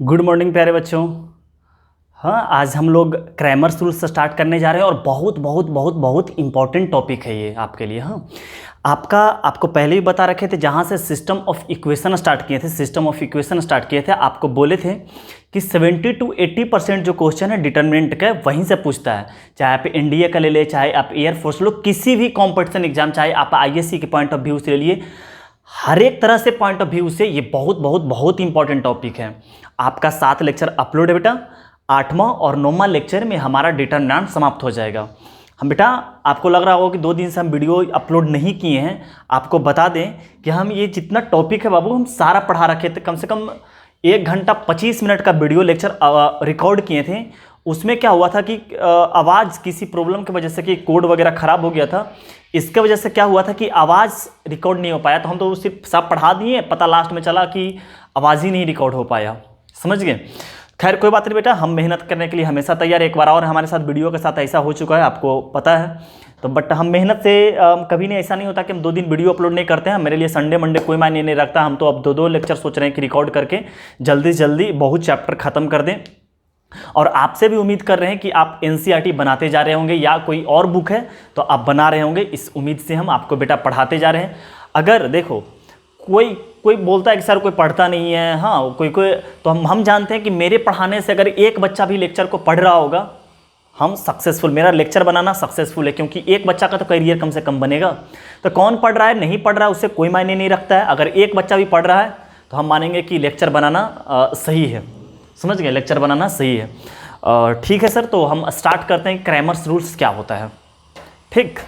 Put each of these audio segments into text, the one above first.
Good morning प्यारे बच्चों। हाँ, आज हम लोग क्रैमर्स रूल्स स्टार्ट करने जा रहे हैं और बहुत बहुत बहुत बहुत इंपॉर्टेंट टॉपिक है ये आपके लिए। हाँ, आपको पहले ही बता रखे थे, जहाँ से सिस्टम ऑफ इक्वेशन स्टार्ट किए थे आपको बोले थे कि 70 to 80% जो क्वेश्चन है डिटर्मिनेंट का वहीं से पूछता है। चाहे आप एनडीए का ले ले, चाहे आप एयरफोर्स लो, किसी भी कॉम्पिटिशन एग्जाम, चाहे आप आईएससी के पॉइंट ऑफ व्यू से ले लिए, हर एक तरह से पॉइंट ऑफ व्यू से ये बहुत बहुत बहुत इंपॉर्टेंट टॉपिक है। आपका 7 लेक्चर अपलोड है बेटा, 8वां और 9वां लेक्चर में हमारा डिटर्मिनेंट समाप्त हो जाएगा। हम बेटा, आपको लग रहा होगा कि 2 दिन से हम वीडियो अपलोड नहीं किए हैं। आपको बता दें कि हम ये जितना टॉपिक है बाबू, हम सारा पढ़ा रखे थे। कम से कम 1 घंटा 25 मिनट का वीडियो लेक्चर रिकॉर्ड किए थे। उसमें क्या हुआ था कि आवाज़ किसी प्रॉब्लम की वजह से, कि कोड वगैरह ख़राब हो गया था, इसके वजह से क्या हुआ था कि आवाज़ रिकॉर्ड नहीं हो पाया। तो हम तो सिर्फ सब पढ़ा दिए, पता लास्ट में चला कि आवाज़ ही नहीं रिकॉर्ड हो पाया। समझ गए? खैर कोई बात नहीं बेटा, हम मेहनत करने के लिए हमेशा तैयार। एक बार और हमारे साथ वीडियो के साथ ऐसा हो चुका है, आपको पता है। तो बट हम मेहनत से कभी नहीं, ऐसा नहीं होता कि हम 2 दिन वीडियो अपलोड नहीं करते हैं। मेरे लिए संडे मंडे कोई मायने नहीं रखता। हम तो अब 2 लेक्चर सोच रहे हैं कि रिकॉर्ड करके जल्दी से जल्दी बहुत चैप्टर ख़त्म कर दें। और आपसे भी उम्मीद कर रहे हैं कि आप एनसीईआरटी बनाते जा रहे होंगे, या कोई और बुक है तो आप बना रहे होंगे। इस उम्मीद से हम आपको बेटा पढ़ाते जा रहे हैं। अगर देखो कोई बोलता है कि सर कोई पढ़ता नहीं है, हाँ कोई तो हम जानते हैं कि मेरे पढ़ाने से अगर एक बच्चा भी लेक्चर को पढ़ रहा होगा, हम सक्सेसफुल, मेरा लेक्चर बनाना सक्सेसफुल है। क्योंकि एक बच्चा का तो करियर कम से कम बनेगा। तो कौन पढ़ रहा है नहीं पढ़ रहा है उससे कोई मायने नहीं रखता है। अगर एक बच्चा भी पढ़ रहा है तो हम मानेंगे कि लेक्चर बनाना सही है। समझ गए? लेक्चर बनाना सही है। ठीक है सर, तो हम स्टार्ट करते हैं क्रैमर्स रूल्स क्या होता है। ठीक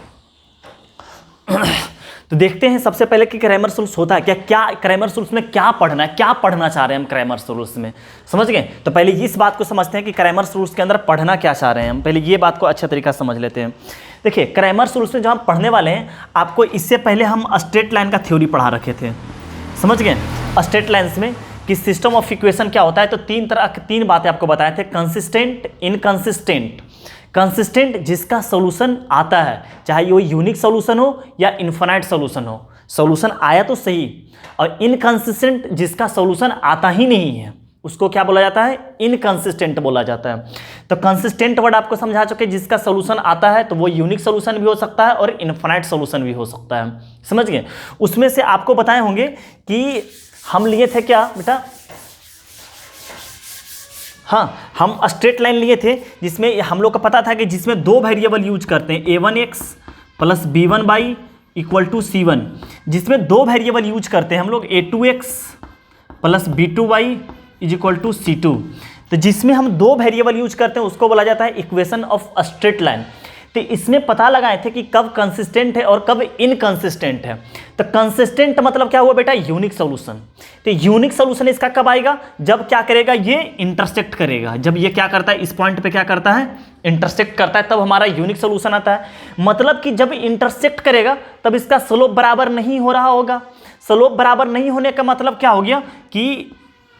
तो देखते हैं सबसे पहले कि क्रैमर्स रूल्स होता है क्या क्रैमर्स रूल्स में क्या पढ़ना है, क्या पढ़ना चाह रहे हैं हम क्रैमर्स रूल्स में। समझ गए? तो पहले इस बात को समझते हैं कि क्रैमर्स रूल्स के अंदर पढ़ना क्या चाह रहे हैं हम। पहले ये बात को अच्छा तरीका समझ लेते हैं। देखिए, क्रैमर्स रूल्स में जो हम पढ़ने वाले हैं, आपको इससे पहले हम स्ट्रेट लाइन का थ्योरी पढ़ा रखे थे। समझ गए? स्ट्रेट लाइन्स में कि सिस्टम ऑफ इक्वेशन क्या होता है, तो 3 बातें आपको बताए थे। Consistent, inconsistent. कंसिस्टेंट जिसका सॉल्यूशन आता है, चाहे वो यूनिक सॉल्यूशन हो या इनफाइनाइट सॉल्यूशन हो, सॉल्यूशन आया तो सही। और इनकंसिस्टेंट जिसका सॉल्यूशन आता ही नहीं है, उसको क्या बोला जाता है? इनकंसिस्टेंट बोला जाता है। तो कंसिस्टेंट वर्ड आपको समझा चुके, जिसका सॉल्यूशन आता है तो वो यूनिक सॉल्यूशन भी हो सकता है और इनफाइनाइट सॉल्यूशन भी हो सकता है। समझ गए? उसमें से आपको बताए होंगे कि हम लिए थे क्या बेटा, हाँ हम स्ट्रेट लाइन लिए थे जिसमें हम लोग को पता था कि जिसमें 2 वेरिएबल यूज करते हैं, a1x plus b1y equal to c1। जिसमें 2 वेरिएबल यूज करते हैं हम लोग, a2x plus b2y is equal to c2। तो जिसमें हम 2 वेरिएबल यूज करते हैं उसको बोला जाता है इक्वेशन ऑफ स्ट्रेट लाइन। तो इसमें पता लगाए थे कि कब कंसिस्टेंट है और कब इनकंसिस्टेंट है। तो कंसिस्टेंट मतलब क्या हुआ बेटा? Unique solution. तो यूनिक सॉल्यूशन इसका कब आएगा? जब क्या करेगा? ये इंटरसेक्ट करेगा। जब ये क्या करता है, इस पॉइंट पे क्या करता है? इंटरसेक्ट करता है, तब हमारा यूनिक सॉल्यूशन आता है। मतलब कि जब इंटरसेक्ट करेगा तब इसका स्लोप बराबर नहीं हो रहा होगा। स्लोप बराबर नहीं होने का मतलब क्या हो गया कि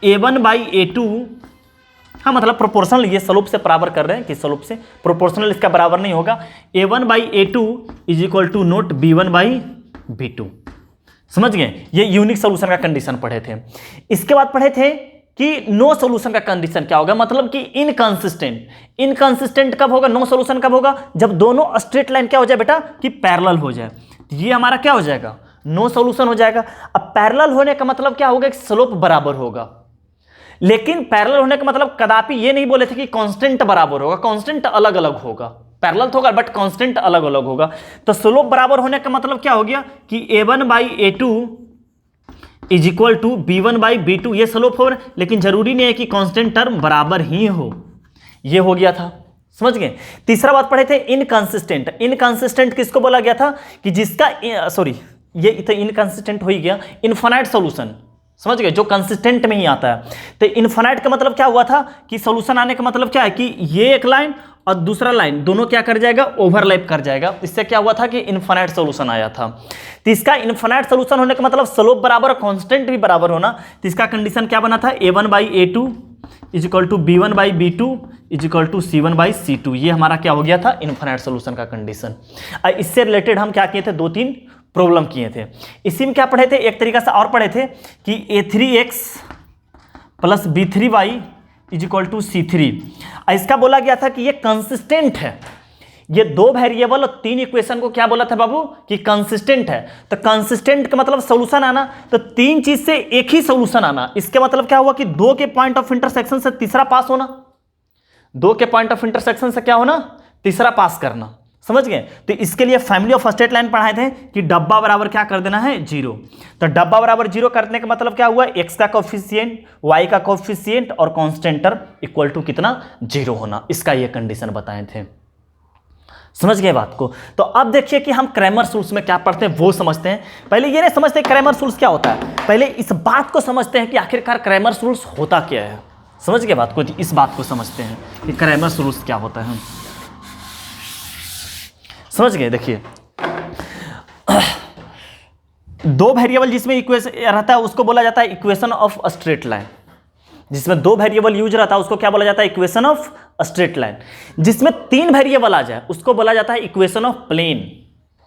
a1/a2, हाँ मतलब प्रोपोर्शनल, ये स्लोप से बराबर कर रहे हैं कि स्लोप से प्रोपोर्शनल इसका बराबर नहीं होगा। a1/a2 is equal to note b1/b2। समझ गए? ये यूनिक सॉल्यूशन का कंडीशन पढ़े थे। इसके बाद पढ़े थे कि नो सॉल्यूशन का कंडीशन क्या होगा, मतलब कि इनकंसिस्टेंट। इनकंसिस्टेंट कब होगा, नो सॉल्यूशन कब होगा? जब दोनों स्ट्रेट लाइन क्या हो जाए बेटा, कि पैरेलल हो जाए। ये हमारा क्या हो जाएगा? नो सॉल्यूशन हो जाएगा। अब पैरेलल होने का मतलब क्या होगा? कि स्लोप बराबर होगा। लेकिन पैरेलल होने का मतलब कदापि ये नहीं बोले थे कि कांस्टेंट बराबर होगा। कांस्टेंट अलग अलग होगा, पैरेलल तो होगा बट कांस्टेंट अलग अलग होगा। तो स्लोप बराबर होने का मतलब क्या हो गया कि a1/a2 is equal to b1/b2। ये स्लोप हो रहा है, लेकिन जरूरी नहीं है कि कांस्टेंट टर्म बराबर ही हो। ये हो गया था। समझ गए? तीसरा बात पढ़े थे इनकंसिस्टेंट। इनकंसिस्टेंट किसको बोला गया था? कि जिसका ये तो इनकंसिस्टेंट हो ही गया। इनफाइनाइट सॉल्यूशन, समझ गए? जो कंसिस्टेंट में ही आता है। तो इनफाइनाइट का मतलब क्या हुआ था कि सॉल्यूशन आने का मतलब क्या है कि ये एक लाइन और दूसरा लाइन दोनों क्या कर जाएगा? ओवरलैप कर जाएगा। इससे क्या हुआ था कि इनफाइनाइट सॉल्यूशन आया था। तो इसका इनफाइनाइट सॉल्यूशन होने का मतलब स्लोप बराबर और कांस्टेंट भी बराबर होना। तो इसका कंडीशन क्या बना था? a1/a2 is equal to b1/b2 is equal to c1/c2। ये हमारा क्या हो गया था? इनफाइनाइट सॉल्यूशन का कंडीशन। इससे रिलेटेड हम क्या किए थे? 2-3 प्रॉब्लम किए थे। इसी में क्या पढ़े थे? एक तरीका से और पढ़े थे कि a3x plus B3y is equal to C3। इसका बोला गया था कि ये कंसिस्टेंट है, ये दो वेरिएबल और तीन इक्वेशन को क्या बोला था बाबू कि कंसिस्टेंट है। तो कंसिस्टेंट का मतलब सॉल्यूशन आना, तो तीन चीज से एक ही सॉल्यूशन आना। इसके मतलब क्या हुआ कि दो के पॉइंट ऑफ इंटरसेक्शन से तीसरा पास होना, दो के पॉइंट ऑफ इंटरसेक्शन से क्या होना, तीसरा पास करना। समझ गए। तो इसके लिए फैमिली ऑफ स्ट्रेट लाइन पढ़ाए थे कि डब्बा बराबर क्या कर देना है, 0। तो डब्बा बराबर 0 करने का मतलब क्या हुआ, x का कोफिशिएंट, y का कोफिशिएंट और कांस्टेंटर इक्वल टू कितना, 0 होना। इसका ये कंडीशन बताए थे। समझ गए बात को। तो अब देखिए कि हम क्रैमर्स रूल्स में क्या पढ़ते हैं वो समझते हैं। पहले ये नहीं समझते क्रैमर्स रूल्स क्या होता है, पहले इस बात को समझते हैं कि आखिरकार क्रैमर्स रूल्स होता क्या है। समझ गए बात को, इस बात को समझते हैं कि क्रैमर्स रूल्स क्या होता है। समझ गए। देखिए दो वेरिएबल जिसमें इक्वेशन रहता है उसको बोला जाता है equation of a straight line. जिसमें दो वेरिएबल यूज रहता है उसको क्या बोला जाता है, इक्वेशन ऑफ स्ट्रेट लाइन। जिसमें तीन वेरिएबल आ जाए उसको बोला जाता है इक्वेशन ऑफ प्लेन।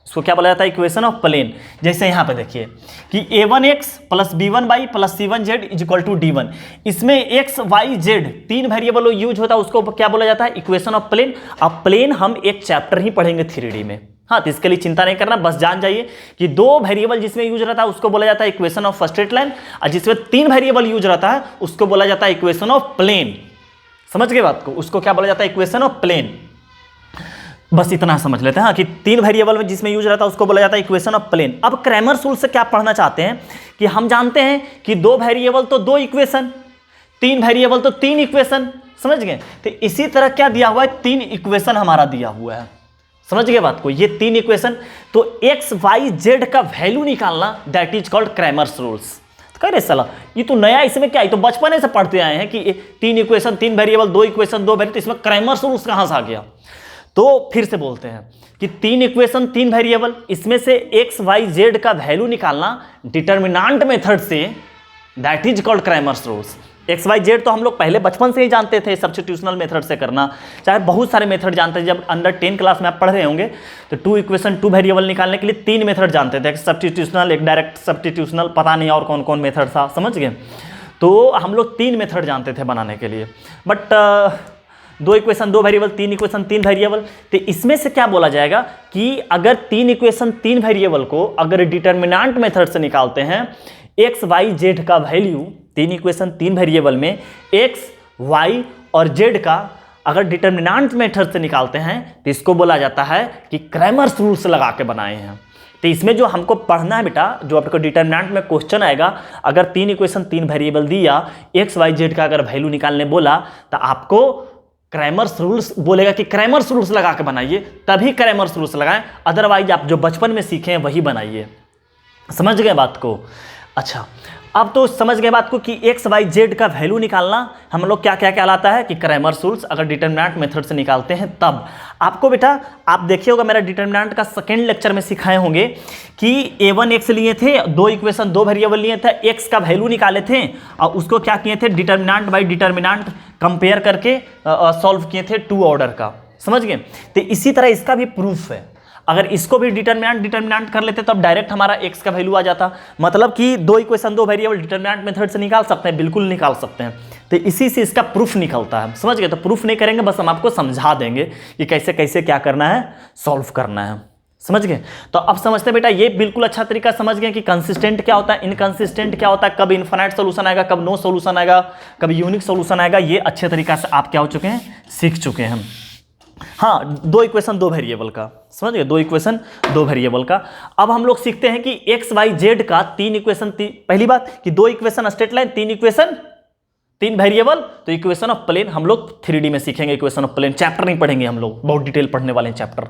उसको क्या बोला जाता है, इक्वेशन ऑफ प्लेन। जैसे यहां पे देखिए कि a1x plus b1y plus c1z is equal to d1। इसमें x y z तीन वेरिएबल यूज होता है, उसको क्या बोला जाता है, इक्वेशन ऑफ प्लेन। अब प्लेन हम एक चैप्टर ही पढ़ेंगे 3D में। हाँ, तो इसके लिए चिंता नहीं करना, बस जान जाइए कि दो वेरिएबल जिसमें यूज रहता है उसको बोला जाता है इक्वेशन ऑफ स्ट्रेट लाइन, और जिसमें तीन वेरिएबल यूज रहता है उसको बोला जाता है इक्वेशन ऑफ प्लेन। समझ गए बात को, उसको क्या बोला जाता है, इक्वेशन ऑफ प्लेन। बस इतना समझ लेते हैं हाँ, कि तीन वेरिएबल में जिसमें यूज रहता है उसको बोला जाता है इक्वेशन ऑफ प्लेन। अब क्रैमर्स रूल से क्या पढ़ना चाहते हैं कि हम जानते हैं कि दो वेरिएबल तो दो इक्वेशन, तीन वेरिएबल तो तीन इक्वेशन। समझ गए। तो इसी तरह क्या दिया हुआ है, तीन इक्वेशन हमारा दिया हुआ है। समझ गए बात को, ये तीन इक्वेशन। तो एक्स वाई जेड का वैल्यू निकालना, that is called Cramer's rules. कह रहे साला ये तो नया, इसमें क्या है, तो बचपन से पढ़ते आए हैं कि तीन इक्वेशन तीन वेरिएबल, दो इक्वेशन दो वेरिएबल, तो इसमें क्रैमर्स रूल्स कहां से आ गया। तो फिर से बोलते हैं कि तीन इक्वेशन तीन वेरिएबल, इसमें से एक्स वाई जेड का वैल्यू निकालना डिटर्मिनेंट मेथड से, that is called Cramer's rules. X y z तो हम लोग पहले बचपन से ही जानते थे, सब्स्टिट्यूशनल मेथड से करना, चाहे बहुत सारे मेथड जानते थे। जब अंडर 10 क्लास में आप पढ़ रहे होंगे तो टू इक्वेशन टू वेरिएबल निकालने के लिए तीन मेथड जानते थे, एक सब्स्टिट्यूशनल, एक डायरेक्ट सब्स्टिट्यूशनल, पता नहीं और कौन कौन मेथड था। समझ गए। तो हम लोग तीन मेथड जानते थे बनाने के लिए, बट दो इक्वेशन दो वेरिएबल, तीन इक्वेशन तीन वेरिएबल। तो इसमें से क्या बोला जाएगा कि अगर तीन इक्वेशन तीन वेरिएबल को अगर डिटर्मिनेंट मेथड से निकालते हैं, एक्स वाई जेड का वैल्यू, तीन इक्वेशन तीन वेरिएबल में एक्स वाई और जेड का अगर डिटर्मिनेंट मेथड से निकालते हैं तो इसको बोला जाता है कि क्रैमर्स रूल्स लगा के बनाए हैं। तो इसमें जो हमको पढ़ना है बेटा, जो आपको डिटर्मिनेंट में क्वेश्चन आएगा, अगर तीन इक्वेशन तीन वेरिएबल दिया, एक्स वाई जेड का अगर वैल्यू निकालने बोला, तो आपको क्रैमर्स रूल्स बोलेगा कि क्रैमर्स रूल्स लगा के बनाइए, तभी क्रैमर्स रूल्स लगाएं, अदरवाइज आप जो बचपन में सीखे हैं वही बनाइए। समझ गए बात को। अच्छा, अब तो समझ गए बात को कि एक्स वाई जेड का वैल्यू निकालना हम लोग क्या क्या कहलाता है कि क्रैमर्स रूल्स, अगर डिटर्मिनेंट मेथड से निकालते हैं तब। आपको बेटा आप देखिए होगा, मेरा डिटर्मिनेंट का सेकेंड लेक्चर में सिखाए होंगे कि a1x लिए थे, दो इक्वेशन दो वेरिएबल लिए थे, x का वैल्यू निकाले थे और उसको क्या किए थे, डिटर्मिनेंट बाई डिटर्मिनेंट कंपेयर करके सॉल्व किए थे टू ऑर्डर का। समझ गए। तो इसी तरह इसका भी प्रूफ है, अगर इसको भी डिटर्मिनेंट कर लेते तो अब डायरेक्ट हमारा x का वैल्यू आ जाता। मतलब कि दो इक्वेशन दो वेरिएबल डिटर्मिनेंट मेथड से निकाल सकते हैं, बिल्कुल निकाल सकते हैं। तो इसी से इसका प्रूफ निकलता है। समझ गए। तो प्रूफ नहीं करेंगे, बस हम आपको समझा देंगे कि कैसे कैसे क्या करना है, सॉल्व करना है। समझ गए। तो अब समझते हैं बेटा, ये बिल्कुल अच्छा तरीका समझ गए कि कंसिस्टेंट क्या होता है, इनकंसिस्टेंट क्या होता है, कब इनफाइनाइट सोल्यूशन आएगा, कब नो सोल्यूशन आएगा, कब यूनिक सोल्यूशन आएगा। ये अच्छे तरीका से आप क्या हो चुके हैं, सीख चुके हैं। हाँ, दो इक्वेशन दो वेरिएबल का, समझ गए, दो इक्वेशन दो वेरिएबल का। अब हम लोग सीखते हैं कि एक्स वाई जेड का तीन इक्वेशन, पहली बात कि दो इक्वेशन स्ट्रेट लाइन, तीन इक्वेशन तीन वेरिएबल, तो इक्वेशन ऑफ प्लेन हम लोग 3D में सीखेंगे। इक्वेशन ऑफ प्लेन चैप्टर नहीं पढ़ेंगे हम लोग, बहुत डिटेल पढ़ने वाले हैं चैप्टर।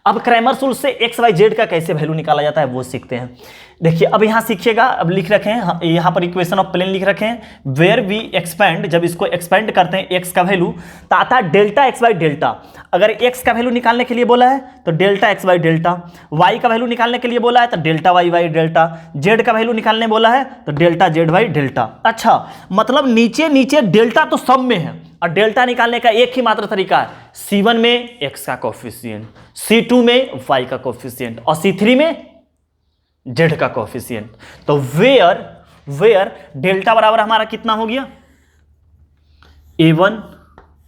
अब क्रैमर्स रूल से एक्स वाई जेड का कैसे वैल्यू निकाला जाता है वो सीखते हैं। देखिए अब यहाँ सीखिएगा, अब लिख रखे हैं यहाँ पर इक्वेशन ऑफ प्लेन लिख रखे हैं, वेयर वी एक्सपेंड, जब इसको एक्सपेंड करते हैं एक्स का वैल्यू तो आता है डेल्टा एक्स बाई डेल्टा। अगर एक्स का वैल्यू निकालने के लिए बोला है तो delta x by delta, y का वैल्यू निकालने के लिए बोला है तो delta y by delta, z का वैल्यू निकालने बोला है तो डेल्टा जेड बाई डेल्टा। अच्छा, मतलब नीचे नीचे डेल्टा तो सब में है, और डेल्टा निकालने का एक ही मात्र तरीका है, C1 में x का कोफिशिएंट, C2 में y का कोफिशिएंट और C3 में z का कोफिशिएंट। तो वेयर डेल्टा बराबर हमारा कितना हो गया, A1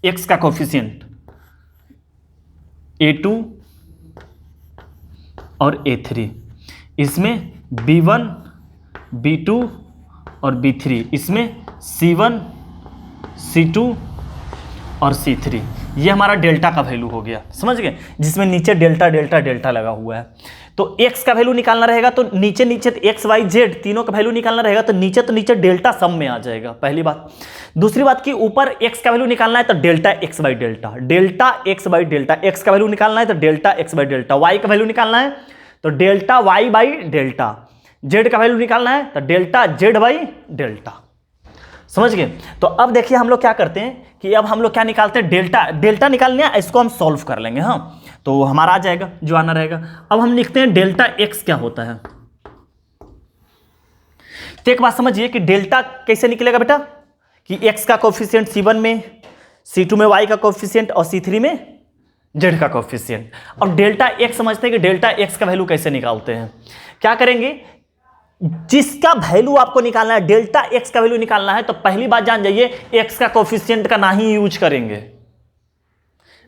x का कोफिशिएंट, A2 और A3, इसमें B1, B2 और B3, इसमें C1, C2 और C3। ये हमारा डेल्टा का वैल्यू हो गया, समझ गए, जिसमें नीचे डेल्टा डेल्टा डेल्टा लगा हुआ है। तो x का वैल्यू निकालना रहेगा तो नीचे नीचे x y z तीनों का वैल्यू निकालना रहेगा तो नीचे डेल्टा सम में आ जाएगा, पहली बात। दूसरी बात कि ऊपर x का वैल्यू निकालना है तो delta x by delta, delta x by delta, x का वैल्यू निकालना है तो delta x by delta, y का वैल्यू निकालना है तो delta y by delta, z का वैल्यू निकालना है तो डेल्टा z बाई डेल्टा, समझ गए। तो अब देखिए हम लोग क्या करते हैं कि अब हम लोग क्या निकालते हैं, डेल्टा निकालने हैं, इसको हम सॉल्व कर लेंगे। हाँ, तो हमारा आ जाएगा जो आना रहेगा। अब हम लिखते हैं डेल्टा x क्या होता है। तो एक बात समझिए कि डेल्टा कैसे निकलेगा बेटा, कि x का कोफिशिएंट C1 में, C2 में y का कोफिशिएंट और C3 में z का कोफिशिएंट। अब डेल्टा x समझते हैं कि डेल्टा x का वैल्यू कैसे निकालते हैं। क्या करेंगे, जिसका वैल्यू आपको निकालना है, डेल्टा x का वैल्यू निकालना है, तो पहली बात जान जाइए x का कोफिशिएंट का ना ही यूज करेंगे।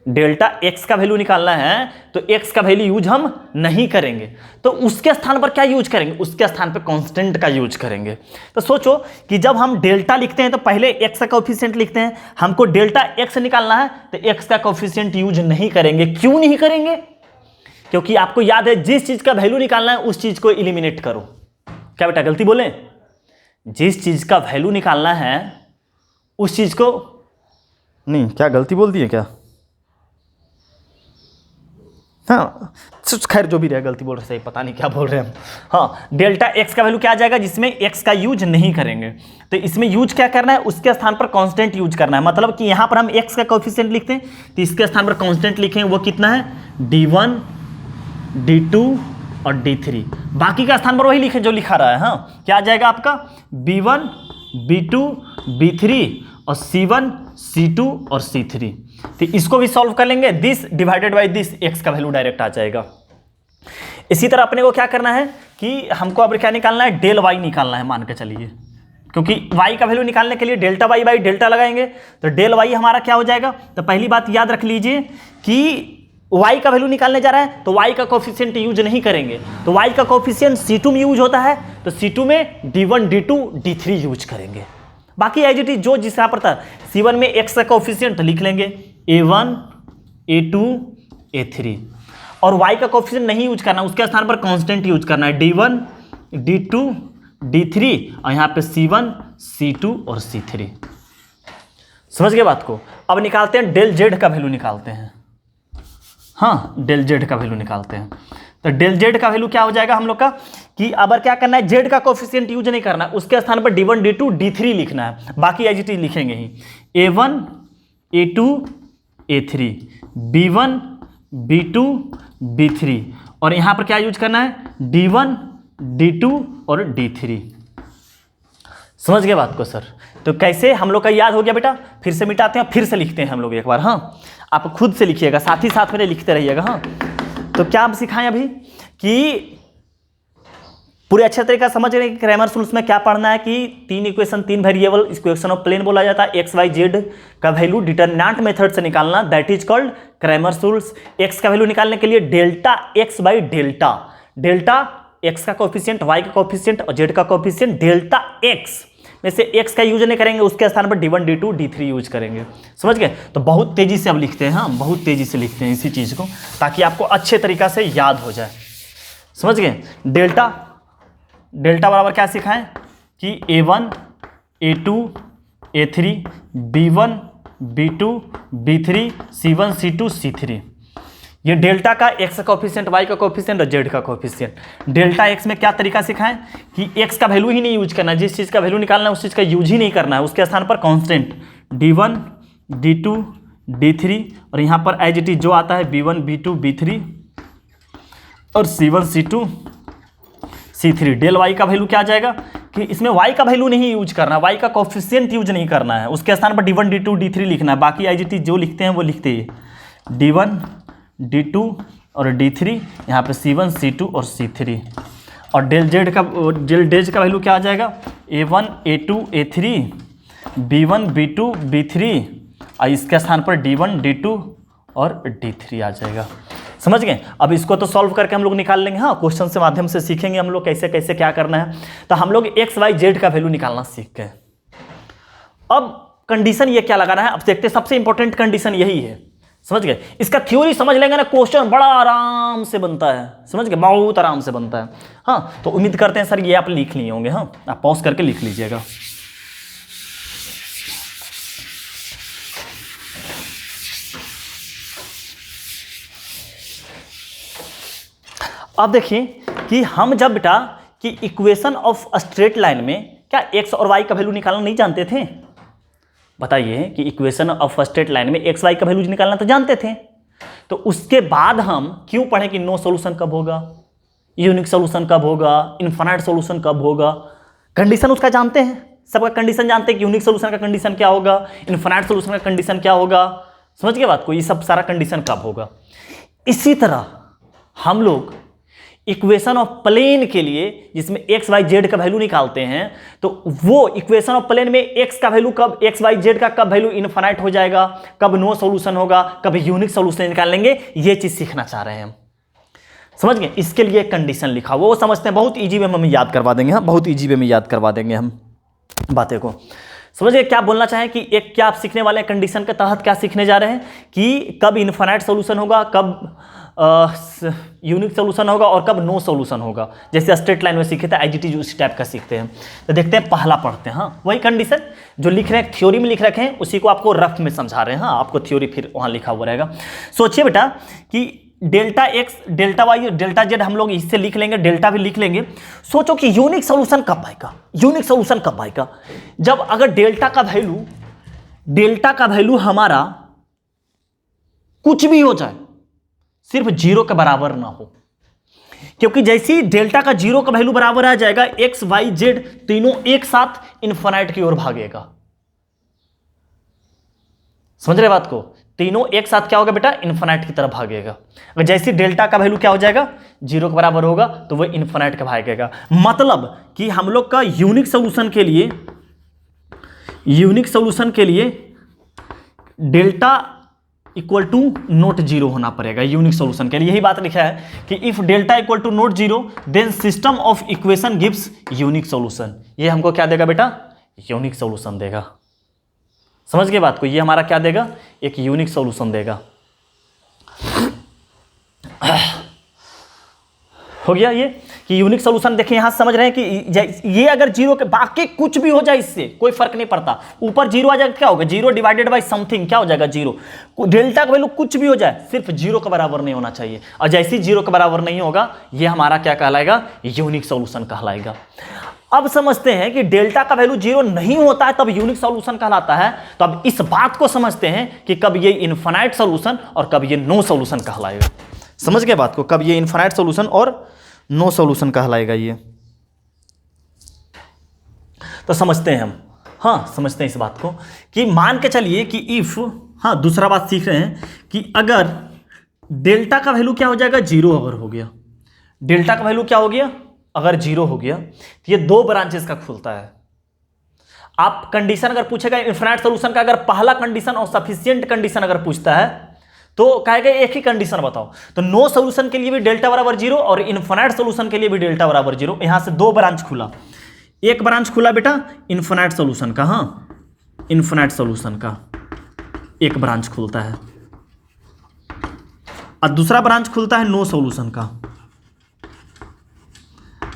डेल्टा x का वैल्यू निकालना है तो x का वैल्यू यूज हम नहीं करेंगे, तो उसके स्थान पर क्या यूज करेंगे, उसके स्थान पर कांस्टेंट का यूज करेंगे। तो सोचो कि जब हम डेल्टा लिखते हैं तो पहले x का कोफिशिएंट लिखते हैं, हमको डेल्टा x निकालना है तो x का कोफिशिएंट यूज नहीं करेंगे। क्यों नहीं करेंगे, क्योंकि आपको याद है जिस चीज का वैल्यू निकालना है उस चीज को एलिमिनेट करो। क्या बेटा गलती बोले, जिस चीज का वैल्यू निकालना है उस चीज को नहीं, क्या गलती बोल दी है क्या, हाँ खैर जो भी रहे, गलती बोल रहे सही पता नहीं क्या बोल रहे हैं हम। हाँ, डेल्टा x का वैल्यू क्या आ जाएगा, जिसमें x का यूज नहीं करेंगे, तो इसमें यूज क्या करना है, उसके स्थान पर कांस्टेंट यूज करना है। मतलब कि यहां पर हम x का कोफिशिएंट लिखते हैं तो इसके स्थान पर कांस्टेंट लिखेंगे, वो कितना है, D1, D2 और D3। बाकी का स्थान पर वही लिखे जो लिखा रहा है। हाँ, क्या आ जाएगा आपका B1, B2, B3 और C1, C2 और C3। तो इसको भी सॉल्व कर लेंगे, this divided by this, x का वैल्यू डायरेक्ट आ जाएगा। इसी तरह अपने को क्या करना है कि हमको अब क्या निकालना है, डेल y निकालना है, मान के चलिए, क्योंकि y का वैल्यू निकालने के लिए डेल्टा y बाई डेल्टा लगाएंगे, तो डेल y हमारा क्या हो जाएगा। तो पहली बात याद रख लीजिए कि y का वैल्यू निकालने जा रहा है तो y का कोफिशिएंट यूज नहीं करेंगे, तो y का कोफिशिएंट C2 में यूज होता है तो C2 में D1, D2, D3 यूज करेंगे। बाकी एज इट इज जो जिस यहाँ पर था, C1 में x का कोफिशिएंट लिख लेंगे A1, A2, A3, और y का कोफिशिएंट नहीं यूज करना, उसके स्थान पर कांस्टेंट यूज करना है, D1, D2, D3 और यहाँ पे C1, C2 और C3। समझ गए बात को। अब निकालते हैं डेल z का वैल्यू निकालते हैं। हाँ, डेल z का वैल्यू निकालते हैं, तो डेल z का वैल्यू क्या हो जाएगा हम लोग का, कि अब क्या करना है, z का कोफिशिएंट यूज नहीं करना है, उसके स्थान पर D1, D2, D3 लिखना है, बाकी एज इट इज लिखेंगे ही, A1, A2, A3, B1, B2, B3 और यहाँ पर क्या यूज करना है, D1, D2 और D3। समझ गए बात को सर। तो कैसे हम लोग का याद हो गया बेटा, फिर से मिटाते हैं, फिर से लिखते हैं हम लोग एक बार। हाँ, आप खुद से लिखिएगा, साथ ही साथ मेरे लिखते रहिएगा। हाँ, तो क्या हम सिखाएं अभी कि पूरे अच्छे तरीके से समझ रहे हैं कि क्रैमर्स रूल्स में क्या पढ़ना है, कि तीन इक्वेशन, तीन वेरिएबल, इसको इक्वेशन ऑफ प्लेन बोला जाता है, एक्स वाई जेड का वैल्यू डिटरमिनेंट मेथड से निकालना, that is called Cramer's rules. X का वैल्यू निकालने के लिए delta x by delta, delta x का कोफिशिएंट, वाई का कोफिशिएंट और जेड का कोफिशिएंट, डेल्टा एक्स में से एक्स का यूज नहीं करेंगे, उसके स्थान पर D1, D2, D3 यूज करेंगे। समझ गए। तो बहुत तेजी से अब लिखते हैं, हाँ बहुत तेजी से लिखते हैं इसी चीज को, ताकि आपको अच्छे तरीका से याद हो जाए। समझ गए। डेल्टा बराबर क्या सिखाएं कि A1, A2, A3, B1, B2, B3, C1, C2, C3। ये डेल्टा का एक्स का कोफिशिएंट, वाई का कोफिशिएंट और जेड का कोफिशिएंट। डेल्टा एक्स में क्या तरीका सिखाएं कि एक्स का वैल्यू ही नहीं यूज करना है, जिस चीज़ का वैल्यू निकालना है उस चीज़ का यूज ही नहीं करना है, उसके स्थान पर कांस्टेंट D1, D2, D3 और यहाँ पर एज इट इज जो आता है B1, B2, B3 और C1, C2, C3। Del Y का वैल्यू क्या आ जाएगा कि इसमें वाई का वैल्यू नहीं यूज करना है, वाई का कोफिशिएंट यूज नहीं करना है, उसके स्थान पर D1, D2, D3 लिखना है, बाकी एज इट इज जो लिखते हैं वो लिखते हैं D1, D2 और D3, यहाँ पे C1, C2 और C3। और डेल जेड का वैल्यू क्या आ जाएगा, A1, A2, A3 B1 B2 B3 और इसके स्थान पर D1 D2 और D3 आ जाएगा। समझ गए? अब इसको तो सॉल्व करके हम लोग निकाल लेंगे। हाँ, क्वेश्चन से माध्यम से सीखेंगे हम लोग कैसे कैसे क्या करना है। तो हम लोग एक्स वाई जेड का वैल्यू निकालना सीख गए। अब कंडीशन ये क्या लगाना है, अब देखते हैं। सबसे इंपॉर्टेंट कंडीशन यही है, समझ गए? इसका थ्योरी समझ लेंगे ना, क्वेश्चन बड़ा आराम से बनता है, समझ गए? बहुत आराम से बनता है। हाँ, तो उम्मीद करते हैं सर ये आप लिख लिए होंगे। हाँ, आप पॉज करके लिख लीजिएगा। अब देखिए कि हम जब बेटा कि इक्वेशन ऑफ स्ट्रेट लाइन में क्या एक्स और वाई का वैल्यू निकालना नहीं जानते थे? बताइए कि इक्वेशन ऑफ स्ट्रेट लाइन में एक्स वाई का वैल्यू निकालना तो जानते थे, तो उसके बाद हम क्यों पढ़े कि नो सॉल्यूशन कब होगा, यूनिक सॉल्यूशन कब होगा, इनफाइनाइट सॉल्यूशन कब होगा? कंडीशन उसका जानते हैं, सबका कंडीशन जानते हैं कि यूनिक सॉल्यूशन का कंडीशन क्या होगा, इनफाइनाइट सॉल्यूशन का कंडीशन क्या होगा। समझ गए बात को? ये सब सारा कंडीशन कब होगा। इसी तरह हम लोग इक्वेशन ऑफ प्लेन के लिए जिसमें एक्स वाई जेड का वैल्यू निकालते हैं, तो वो इक्वेशन ऑफ प्लेन में एक्स का वैल्यू कब, एक्स वाई जेड का कब वैल्यू इनफाइनाइट हो जाएगा, कब नो सॉल्यूशन होगा, कब यूनिक सॉल्यूशन निकाल लेंगे, ये चीज सीखना चाह रहे हैं हम। समझ गए? इसके लिए एक कंडीशन लिखा हुआ, वो समझते हैं, बहुत इजी वे में हम याद करवा देंगे। हाँ, बहुत इजी वे में याद करवा देंगे हम बातें को। समझ गए क्या बोलना चाहें कि एक क्या आप सीखने वाले कंडीशन के तहत क्या सीखने जा रहे हैं कि कब इनफाइनाइट सॉल्यूशन होगा, कब यूनिक सॉल्यूशन होगा और कब नो सॉल्यूशन होगा। जैसे स्ट्रेट लाइन में सीखे थे, आईजीटी उसी टाइप का सीखते हैं। तो देखते हैं, पहला पढ़ते हैं। हाँ, वही कंडीशन जो लिख रहे हैं, थ्योरी में लिख रखे हैं, उसी को आपको रफ में समझा रहे हैं। हाँ, आपको थ्योरी फिर वहाँ लिखा हुआ रहेगा। सोचिए बेटा कि delta x, delta y, delta z हम लोग इससे लिख लेंगे, डेल्टा भी लिख लेंगे। सोचो कि यूनिक सॉल्यूशन कब आएगा, यूनिक सॉल्यूशन कब आएगा? जब अगर डेल्टा का वैल्यू हमारा कुछ भी हो जाए, सिर्फ जीरो के बराबर ना हो। क्योंकि जैसे ही डेल्टा का जीरो का वैल्यू बराबर आ जाएगा, एक्स वाई जेड तीनों एक साथ इनफाइनाइट की ओर भागेगा। समझ रहे बात को? तीनों एक साथ क्या होगा बेटा, इनफाइनाइट की तरफ भागेगा। अगर जैसे डेल्टा का वैल्यू क्या हो जाएगा, जीरो के बराबर होगा, तो वो इनफाइनाइट का भागेगा। मतलब कि हम लोग का यूनिक सॉल्यूशन के लिए delta equal to not zero होना पड़ेगा यूनिक सॉल्यूशन के लिए। यही बात लिखा है कि if delta equal to not zero then system of equation gives unique solution. ये हमको क्या देगा बेटा, यूनिक सॉल्यूशन देगा। समझ गए बात को? ये हमारा क्या देगा, एक यूनिक सॉल्यूशन देगा। हो गया ये कि यूनिक सॉल्यूशन। देखिए यहां समझ रहे हैं कि ये अगर जीरो के बाकी कुछ भी हो जाए, इससे कोई फर्क नहीं पड़ता। ऊपर जीरो आ जाएगा, क्या होगा, जीरो डिवाइडेड बाय समथिंग, क्या हो जाएगा, जीरो। डेल्टा का वैल्यू कुछ भी हो जाए, सिर्फ जीरो के बराबर नहीं होना चाहिए। और जैसे ही जीरो के बराबर नहीं होगा, ये हमारा क्या कहलाएगा, यूनिक सॉल्यूशन कहलाएगा। अब समझते हैं कि डेल्टा का वैल्यू जीरो नहीं होता है तब यूनिक सॉल्यूशन कहलाता है। तो अब इस बात को समझते हैं कि कब ये इनफाइनाइट सॉल्यूशन और कब ये नो सॉल्यूशन कहलाएगा। समझ गए बात को? कब ये इनफाइनाइट सॉल्यूशन और नो सॉल्यूशन कहलाएगा ये। तो समझते हैं हम, हाँ समझते हैं इस बात को कि मान के चलिए कि इफ, हाँ दूसरा बात सीख रहे हैं कि अगर डेल्टा का वैल्यू क्या हो जाएगा, जीरो अगर हो गया, डेल्टा का वैल्यू क्या हो गया, अगर जीरो हो गया, तो ये दो ब्रांचेस का खुलता है। आप कंडीशन अगर पूछेगा इनफाइनाइट सॉल्यूशन का, अगर पहला कंडीशन और सफिशिएंट कंडीशन अगर पूछता है तो कहेगा एक ही कंडीशन बताओ। तो नो सॉल्यूशन के लिए भी डेल्टा बराबर जीरो और इनफाइनाइट सॉल्यूशन के लिए भी डेल्टा बराबर जीरो। यहां से दो ब्रांच खुला, एक ब्रांच खुला बेटा इनफाइनाइट सॉल्यूशन का, हाँ इनफाइनाइट सॉल्यूशन का एक ब्रांच खुलता है, और दूसरा ब्रांच खुलता है नो सॉल्यूशन का।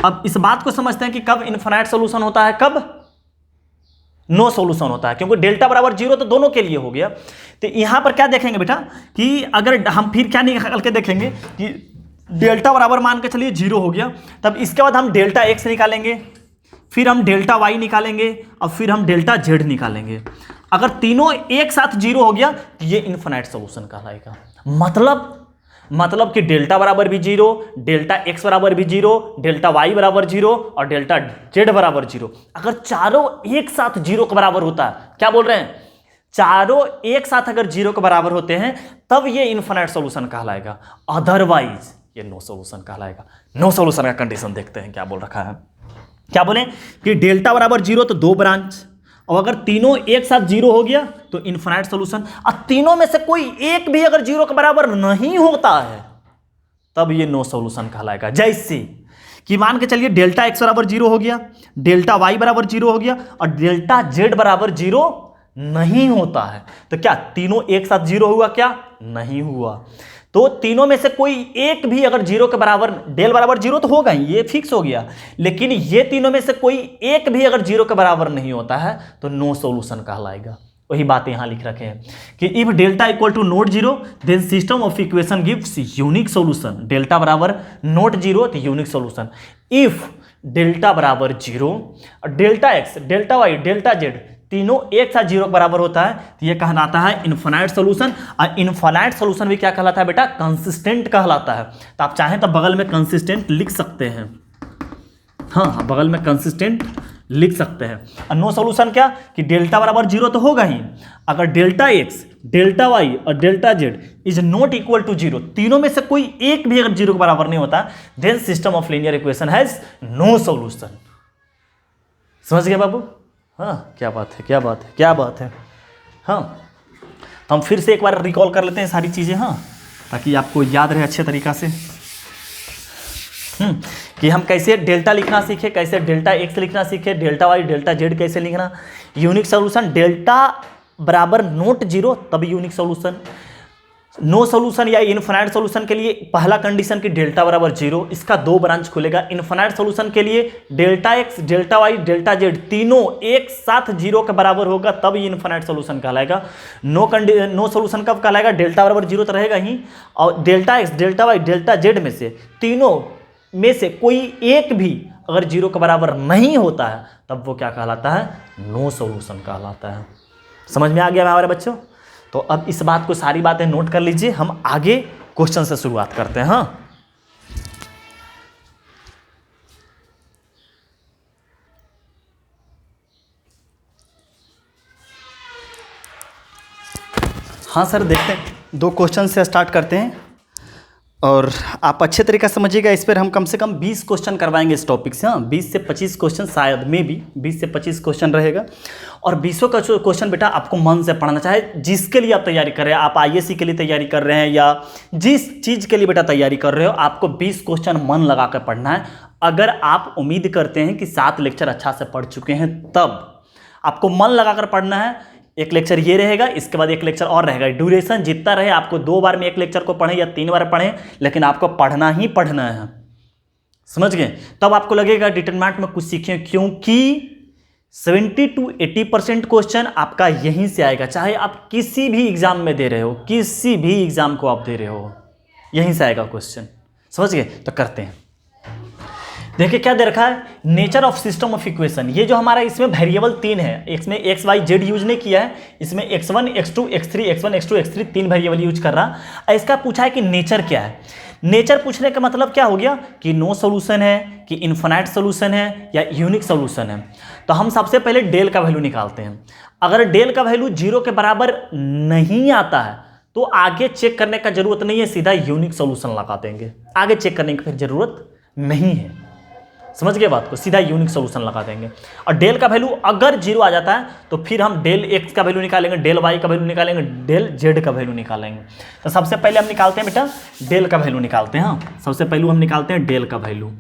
अब इस बात को समझते हैं कि कब इनफाइनाइट सॉल्यूशन होता है, कब नो सॉल्यूशन होता है, क्योंकि डेल्टा बराबर जीरो तो दोनों के लिए हो गया। तो यहां पर क्या देखेंगे बेटा कि अगर हम फिर क्या निकाल के देखेंगे कि डेल्टा बराबर मान के चलिए जीरो हो गया, तब इसके बाद हम डेल्टा एक्स निकालेंगे, फिर हम डेल्टा वाई निकालेंगे और फिर हम डेल्टा जेड निकालेंगे। अगर तीनों एक साथ जीरो हो गया तो ये इनफाइनाइट सॉल्यूशन कहलाएगा। मतलब कि डेल्टा बराबर भी जीरो, डेल्टा एक्स बराबर भी जीरो, डेल्टा वाई बराबर जीरो और डेल्टा जेड बराबर जीरो। अगर चारों एक साथ जीरो के बराबर होता है, क्या बोल रहे हैं, चारों एक साथ अगर जीरो के बराबर होते हैं तब ये इनफाइनाइट सॉल्यूशन कहलाएगा, अदरवाइज ये नो सॉल्यूशन कहलाएगा। नो सॉल्यूशन का कंडीशन देखते हैं क्या बोल रखा है। क्या बोले कि डेल्टा बराबर जीरो तो दो ब्रांच, और अगर तीनों एक साथ जीरो हो गया तो इनफाइनाइट सॉल्यूशन। और तीनों में से कोई एक भी अगर जीरो के बराबर नहीं होता है तब ये नो सॉल्यूशन कहलाएगा। जैसे कि मान के चलिए डेल्टा एक्स बराबर जीरो हो गया, डेल्टा वाई बराबर जीरो हो गया और डेल्टा जेड बराबर जीरो नहीं होता है, तो क्या तीनों एक साथ जीरो हुआ? क्या नहीं हुआ। तो तीनों में से कोई एक भी अगर जीरो के बराबर, डेल बराबर जीरो तो होगा ही, ये फिक्स हो गया, लेकिन ये तीनों में से कोई एक भी अगर जीरो के बराबर नहीं होता है तो नो सॉल्यूशन कहलाएगा। वही बात यहां लिख रखे हैं कि if delta equal to not zero then system of equation gives unique solution. Delta बराबर नोट जीरो तो यूनिक सॉल्यूशन। इफ डेल्टा बराबर zero, delta x, delta y, delta z तीनों एक साथ जीरो के बराबर होता है तो ये कहलाता है इनफाइनाइट सॉल्यूशन। और इनफाइनाइट सॉल्यूशन भी क्या कहलाता है बेटा? कंसिस्टेंट कहलाता है। तो आप चाहें तो बगल में कंसिस्टेंट लिख सकते हैं। हाँ, बगल में कंसिस्टेंट लिख सकते हैं। और नो सॉल्यूशन क्या कि डेल्टा बराबर जीरो तो होगा ही, अगर डेल्टा एक्स, डेल्टा वाई और delta z is not equal to zero, तीनों में से कोई एक भी अगर जीरो के बराबर नहीं होता then system of linear equation has no solution. समझ गए बाबू? हाँ, क्या बात है, क्या बात है, क्या बात है। हाँ, तो हम फिर से एक बार रिकॉल कर लेते हैं सारी चीज़ें, हाँ, ताकि आपको याद रहे अच्छे तरीक़ा से कि हम कैसे डेल्टा लिखना सीखे, कैसे डेल्टा एक्स लिखना सीखे, डेल्टा वाई, डेल्टा जेड कैसे लिखना। यूनिक सॉल्यूशन डेल्टा बराबर नोट जीरो तब यूनिक सॉल्यूशन। नो सॉल्यूशन या इनफाइनाइट सॉल्यूशन के लिए पहला कंडीशन कि डेल्टा बराबर जीरो, इसका दो ब्रांच खुलेगा। इनफाइनाइट सॉल्यूशन के लिए delta x, delta y, delta z तीनों एक साथ जीरो के बराबर होगा तब ये इनफाइनाइट सॉल्यूशन कहलाएगा। नो सॉल्यूशन कब कहलाएगा? डेल्टा बराबर जीरो तो रहेगा ही, और delta x, delta y, delta z में से तीनों में से कोई एक भी अगर जीरो के बराबर नहीं होता है तब वो क्या कहलाता है? नो सॉल्यूशन कहलाता है। समझ में आ गया हमारे बच्चों? तो अब इस बात को, सारी बातें नोट कर लीजिए, हम आगे क्वेश्चन से शुरुआत करते हैं। हाँ, हाँ सर, देखते हैं, दो क्वेश्चन से स्टार्ट करते हैं और आप अच्छे तरीके से समझिएगा। इस पर हम कम से कम 20 क्वेश्चन करवाएंगे इस टॉपिक से। हाँ, 20 से 25 क्वेश्चन, शायद में भी 20 से 25 क्वेश्चन रहेगा। और 20 का क्वेश्चन बेटा आपको मन से पढ़ना, चाहे जिसके लिए आप तैयारी कर रहे हैं, आप आईएससी के लिए तैयारी कर रहे हैं या जिस चीज़ के लिए बेटा तैयारी कर रहे हो, आपको 20 क्वेश्चन मन लगा कर पढ़ना है। अगर आप उम्मीद करते हैं कि 7 लेक्चर अच्छा से पढ़ चुके हैं तब आपको मन लगा कर पढ़ना है। एक लेक्चर ये रहेगा, इसके बाद एक लेक्चर और रहेगा। ड्यूरेशन जितना रहे, आपको 2 बार में एक लेक्चर को पढ़ें या 3 बार पढ़ें, लेकिन आपको पढ़ना ही पढ़ना है। समझ गए? तब आपको लगेगा डिटरमिनेंट में कुछ सीखें, क्योंकि 70 to 80% क्वेश्चन आपका यहीं से आएगा। चाहे आप किसी भी एग्जाम में दे रहे हो, किसी भी एग्जाम को आप दे रहे हो, यहीं से आएगा क्वेश्चन। समझ गए? तो करते हैं। देखिए क्या दे रखा है, nature of system of equation. ये जो हमारा इसमें वेरिएबल 3 है, इसमें एक्स वाई जेड यूज नहीं किया है, इसमें x1 x2 x3 x1 x2 x3 3 variable use कर रहा। इसका पूछा है कि नेचर क्या है। नेचर पूछने का मतलब क्या हो गया कि नो सॉल्यूशन है, कि इनफाइनाइट सॉल्यूशन है, या यूनिक सॉल्यूशन है। तो हम सबसे पहले डेल का वैल्यू निकालते हैं। अगर डेल का वैल्यू 0 के बराबर नहीं आता है तो आगे चेक करने का जरूरत नहीं है, सीधा यूनिक सॉल्यूशन लगा देंगे। आगे चेक करने की फिर जरूरत नहीं है। समझ गए बात को? सीधा यूनिक सॉल्यूशन लगा देंगे। और डेल का वैल्यू अगर 0 आ जाता है तो फिर हम डेल एक्स का वैल्यू निकालेंगे, डेल वाई का वैल्यू निकालेंगे, डेल जेड का वैल्यू निकालेंगे। तो सबसे पहले हम निकालते हैं बेटा डेल का वैल्यू निकालते हैं। हाँ, सबसे पहले हम निकालते हैं डेल का वैल्यू।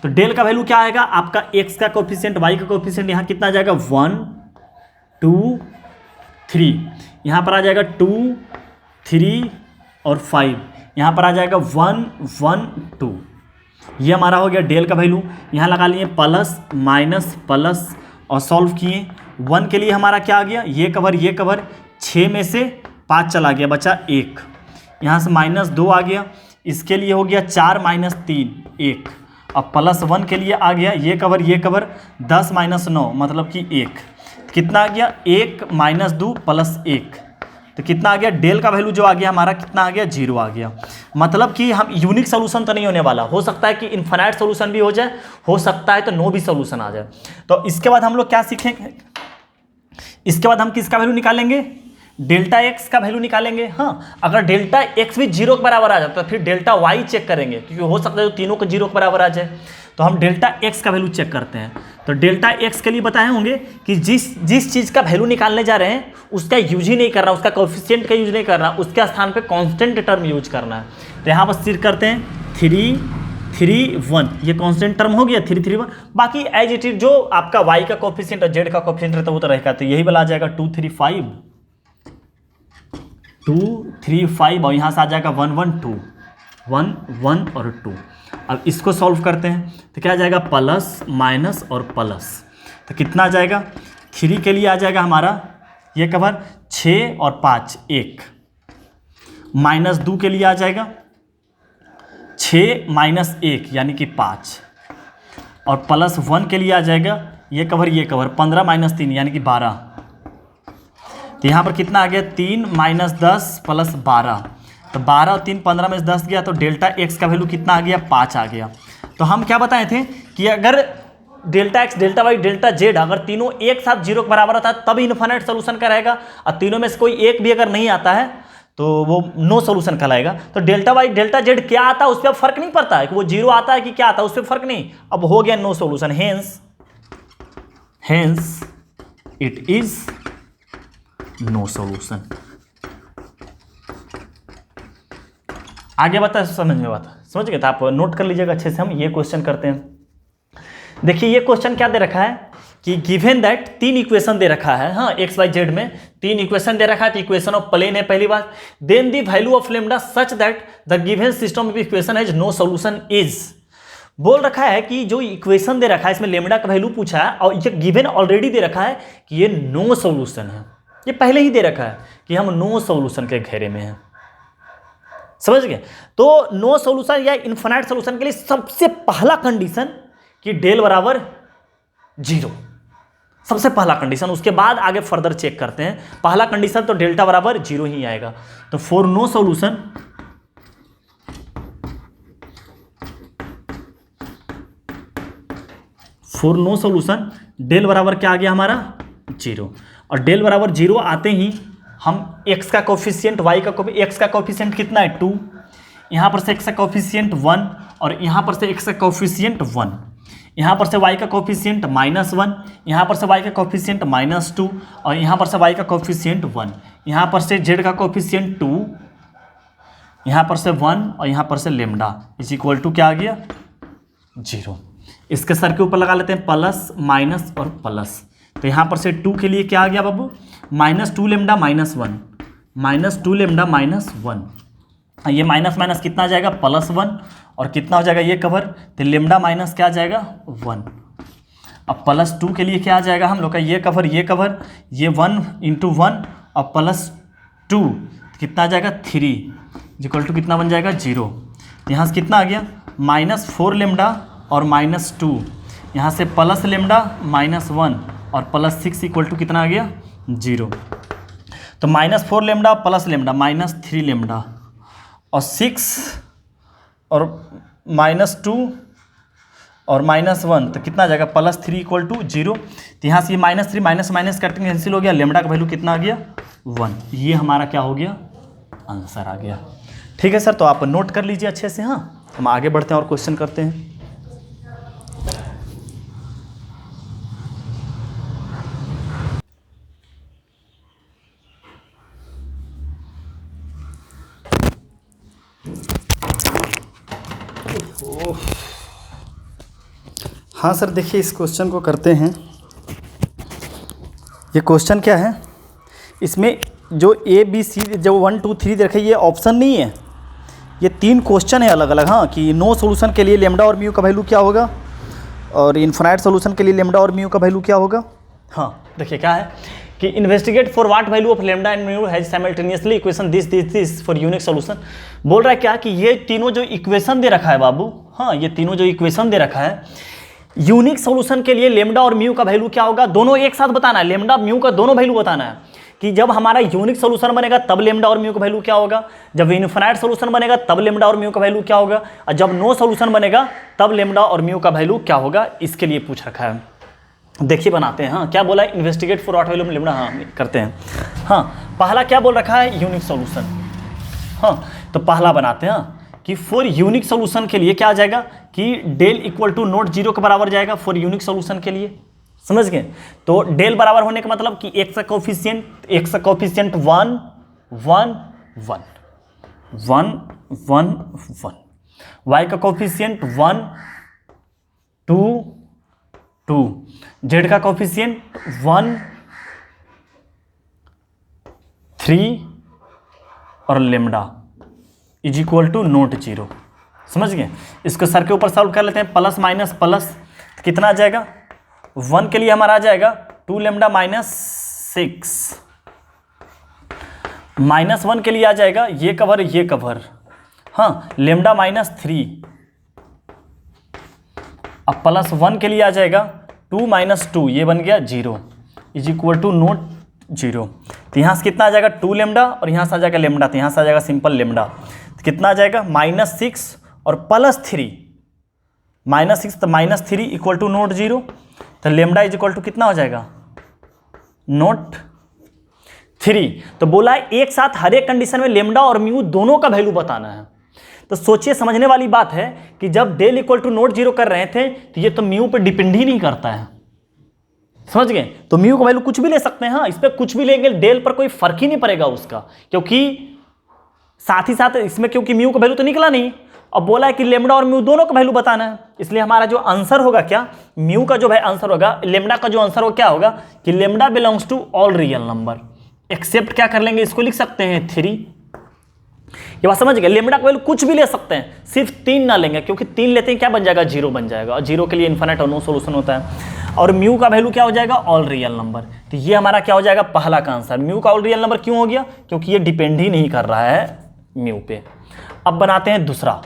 तो डेल का वैल्यू क्या आएगा? आपका एक्स का कोफिशिएंट, वाई का कोफिशिएंट यहाँ कितना आ जाएगा? 1 2 3। यहाँ पर आ जाएगा 2 3 और 5। यहाँ पर आ जाएगा 1 1 2। ये हमारा हो गया डेल का वैल्यू। यहाँ लगा लिए प्लस माइनस प्लस और सॉल्व किए। 1 के लिए हमारा क्या आ गया? ये कवर 6 में से 5 चला गया, बचा 1। यहाँ से -2 आ गया, इसके लिए हो गया 4 - 3 1। अब +1 के लिए आ गया ये कवर 10 - 9 मतलब कि 1। कितना आ गया? 1 - 2 + 1 तो कितना आ गया? डेल का वैल्यू जो आ गया हमारा कितना आ गया? 0 आ गया। मतलब कि हम यूनिक सॉल्यूशन तो नहीं होने वाला, हो सकता है कि इनफाइनाइट सॉल्यूशन भी हो जाए, हो सकता है तो नो भी सॉल्यूशन आ जाए। तो इसके बाद हम लोग क्या सीखेंगे? इसके बाद हम किसका वैल्यू निकालेंगे? डेल्टा एक्स का वैल्यू निकालेंगे। हाँ, अगर डेल्टा एक्स भी 0 के बराबर आ जाता है तो फिर डेल्टा वाई चेक करेंगे, क्योंकि हो सकता है तो तीनों को 0 के बराबर आ जाए। तो हम डेल्टा एक्स का वैल्यू चेक करते हैं। तो डेल्टा एक्स के लिए बताए होंगे कि जिस चीज़ का वैल्यू निकालने जा रहे हैं उसका यूज ही नहीं करना, उसका कोएफिशिएंट का यूज नहीं करना, उसके स्थान पे कांस्टेंट टर्म यूज करना है। तो यहाँ पर सिर्फ करते हैं 3 3 1, ये कांस्टेंट टर्म हो गया 3 3 1। बाकी एज इट इज जो आपका y का कोएफिशिएंट और z का कोएफिशिएंट रहता है वो तो रहेगा, तो यही वाला आ जाएगा 2 3 5 2 3 5 और यहाँ से आ जाएगा 1 1 2 1 1 और 2। अब इसको सॉल्व करते हैं तो क्या आ जाएगा प्लस माइनस और प्लस, तो कितना आ जाएगा 3 के लिए आ जाएगा हमारा ये कवर 6 और 5 1, माइनस 2 के लिए आ जाएगा 6 माइनस 1 यानी कि 5, और प्लस 1 के लिए आ जाएगा ये कवर 15 माइनस 3 यानी कि 12। तो यहाँ पर कितना आ गया 3 माइनस 10 प्लस 12, तो 12 और 3 15 में से 10 गया, तो डेल्टा एक्स का वैल्यू कितना आ गया 5 आ गया। तो हम क्या बताए थे कि अगर delta x delta y delta z अगर तीनों एक साथ 0 के बराबर आता है तब इनफाइनाइट सोल्यूशन का रहेगा, और तीनों में से कोई एक भी अगर नहीं आता है तो वो नो सोल्यूशन कहलाएगा। तो डेल्टा वाई डेल्टा जेड क्या आता है उस पर फर्क नहीं पड़ता है कि वो 0 आता है कि क्या आता है, उस पर फर्क नहीं, अब हो गया no solution, hence it is no solution. आगे बता समझ में बात समझ गए, तो आप नोट कर लीजिएगा अच्छे से। हम ये क्वेश्चन करते हैं। देखिए ये क्वेश्चन क्या दे रखा है कि गिवन दैट 3 इक्वेशन दे रखा है, हाँ एक्स वाई जेड में 3 इक्वेशन दे रखा है, तो इक्वेशन ऑफ प्लेन है पहली बात। Then the value of lambda such that the given system of equation has no solution is. बोल रखा है कि जो इक्वेशन दे रखा है इसमें लेम्डा का वैल्यू पूछा है और ये गिवन ऑलरेडी दे रखा है कि ये नो सोल्यूशन है, ये पहले ही दे रखा है कि हम नो सोल्यूशन के घेरे में हैं, समझ गए। तो नो सोल्यूशन या इनफाइनाइट सोल्यूशन के लिए सबसे पहला कंडीशन कि डेल बराबर 0, सबसे पहला कंडीशन। उसके बाद आगे फर्दर चेक करते हैं। पहला कंडीशन तो डेल्टा बराबर 0 ही आएगा। तो फॉर नो सोल्यूशन डेल बराबर क्या आ गया हमारा 0, और डेल बराबर 0 आते ही हम x का कोफिशिएंट x का कोफिशिएंट कितना है 2, यहाँ पर से x का कोफिशिएंट 1 और यहाँ पर से x का कोफिशिएंट 1, यहाँ पर से y का कोफिशिएंट -1, यहाँ पर से y का कोफिशिएंट -2 और यहाँ पर से y का कोफिशिएंट 1, यहाँ पर से z का कोफिशिएंट 2, यहाँ पर से 1 और यहाँ पर से लेम्डा इज इक्वल टू क्या आ गया 0। इसके सर के ऊपर लगा लेते हैं प्लस माइनस और प्लस। तो यहाँ पर से 2 के लिए क्या आ गया बाबू -2 लेम्डा -1, -2 लेम्डा -1, ये माइनस माइनस कितना आ जाएगा +1 और कितना हो जाएगा ये कवर, तो लेम्डा माइनस क्या आ जाएगा 1। अब +2 के लिए क्या आ जाएगा हम लोग का ये कवर ये 1 × 1 और +2 कितना आ जाएगा 3 इक्वल टू कितना बन जाएगा 0। यहाँ से कितना आ गया -4 लेम्डा और -2, यहाँ से प्लस लेम्डा -1 और +6 इक्वल टू कितना आ गया 0। तो -4 लेम्डा प्लस लेम्डा -3 लेम्डा और 6 और -2 और -1 तो कितना आ जाएगा +3 इक्वल टू 0। तो यहाँ से ये -3 माइनस कटिंग कैंसिल हो गया, लेम्डा का वैल्यू कितना आ गया 1। ये हमारा क्या हो गया आंसर आ गया। ठीक है सर, तो आप नोट कर लीजिए अच्छे से। हाँ हम आगे बढ़ते हैं और क्वेश्चन करते हैं। हाँ सर देखिए इस क्वेश्चन को करते हैं। ये क्वेश्चन क्या है, इसमें जो ए बी सी जो 1 2 3 दे रखे ये ऑप्शन नहीं है, ये 3 क्वेश्चन है अलग अलग। हाँ कि नो सोल्यूशन के लिए लेम्डा और म्यू का वैल्यू क्या होगा और इनफाइनाइट सोल्यूशन के लिए लेम्डा और म्यू का वैल्यू क्या होगा। हाँ देखिए क्या है कि investigate for what value of lambda and mu has simultaneously equation this for unique solution. बोल रहा है क्या कि ये तीनों जो इक्वेशन दे रखा है बाबू, हाँ ये तीनों जो इक्वेशन दे रखा है यूनिक सोल्यूशन के लिए लेम्डा और म्यू का वैल्यू क्या होगा, दोनों एक साथ बताना है, लेम्डा म्यू का दोनों वैल्यू बताना है कि जब हमारा यूनिक सोल्यूशन बनेगा तब लेम्डा और म्यू का वैल्यू क्या होगा, जब इनफाइनाइट सोल्यूशन बनेगा तब लेम्डा और म्यू का वैल्यू क्या होगा, और जब नो सोल्यूशन बनेगा तब लेम्डा और म्यू का वैल्यू क्या होगा, इसके लिए पूछ रखा है। देखिए बनाते हैं। हाँ क्या बोला है investigate for what value of lambda, हाँ करते हैं। हाँ पहला क्या बोल रखा है यूनिक सोल्यूशन, हाँ तो पहला बनाते हैं कि फॉर यूनिक सोल्यूशन के लिए क्या आ जाएगा कि del equal to not zero के बराबर जाएगा फॉर यूनिक सॉल्यूशन के लिए, समझ गए। तो डेल बराबर होने का मतलब कि एक्स का कोफिशिएंट 1 1 1 1 1 1, वाई का कोफिशिएंट 1 2 2, जेड का कोफिशिएंट 1 3 और lambda is equal to not zero, समझ गए। इसको सर के ऊपर सॉल्व कर लेते हैं, प्लस माइनस प्लस, तो कितना आ जाएगा 1 के लिए हमारा आ जाएगा 2 लेमडा माइनस 6, -1 के लिए आ जाएगा ये कवर, हाँ लेमडा माइनस 3, अब +1 के लिए आ जाएगा 2 - 2, ये बन गया 0 is equal to not zero. तो यहाँ से कितना आ जाएगा 2 लेमडा और यहाँ से आ जाएगा लेमडा, तो यहाँ से आ जाएगा सिंपल लेमडा, तो कितना आ जाएगा -6 और +3, -6 तो -3 इक्वल टू नॉट जीरो, तो लेमडा इज इक्वल टू कितना हो जाएगा नॉट 3। तो बोला है एक साथ हर एक कंडीशन में लेमडा और म्यू दोनों का वैल्यू बताना है। तो सोचिए, समझने वाली बात है कि जब del equal to not zero कर रहे थे तो ये तो म्यू पे डिपेंड ही नहीं करता है, समझ गए। तो म्यू का वैल्यू कुछ भी ले सकते हैं, हाँ इस पर कुछ भी लेंगे डेल पर कोई फर्क ही नहीं पड़ेगा उसका, क्योंकि साथ ही साथ इसमें क्योंकि म्यू का वैल्यू तो निकला नहीं, अब बोला है कि लेमडा और म्यू दोनों का वैल्यू बताना है, इसलिए हमारा जो आंसर होगा क्या, म्यू का जो भाई आंसर होगा, लेमडा का जो आंसर होगा क्या होगा कि lambda belongs to all real number, except क्या कर लेंगे, इसको लिख सकते हैं 3। ये बात समझ गए। लेमडा का वैल्यू कुछ भी ले सकते हैं, सिर्फ 3 ना लेंगे, क्योंकि 3 लेते हैं क्या बन जाएगा 0 बन जाएगा, और 0 के लिए इन्फिनिट और नो सॉल्यूशन होता है। और म्यू का वैल्यू क्या हो जाएगा ऑल रियल नंबर, तो ये हमारा क्या हो जाएगा पहला का आंसर। म्यू का ऑल रियल नंबर क्यों हो गया, क्योंकि ये डिपेंड ही नहीं कर रहा है म्यू पे। अब बनाते हैं दूसरा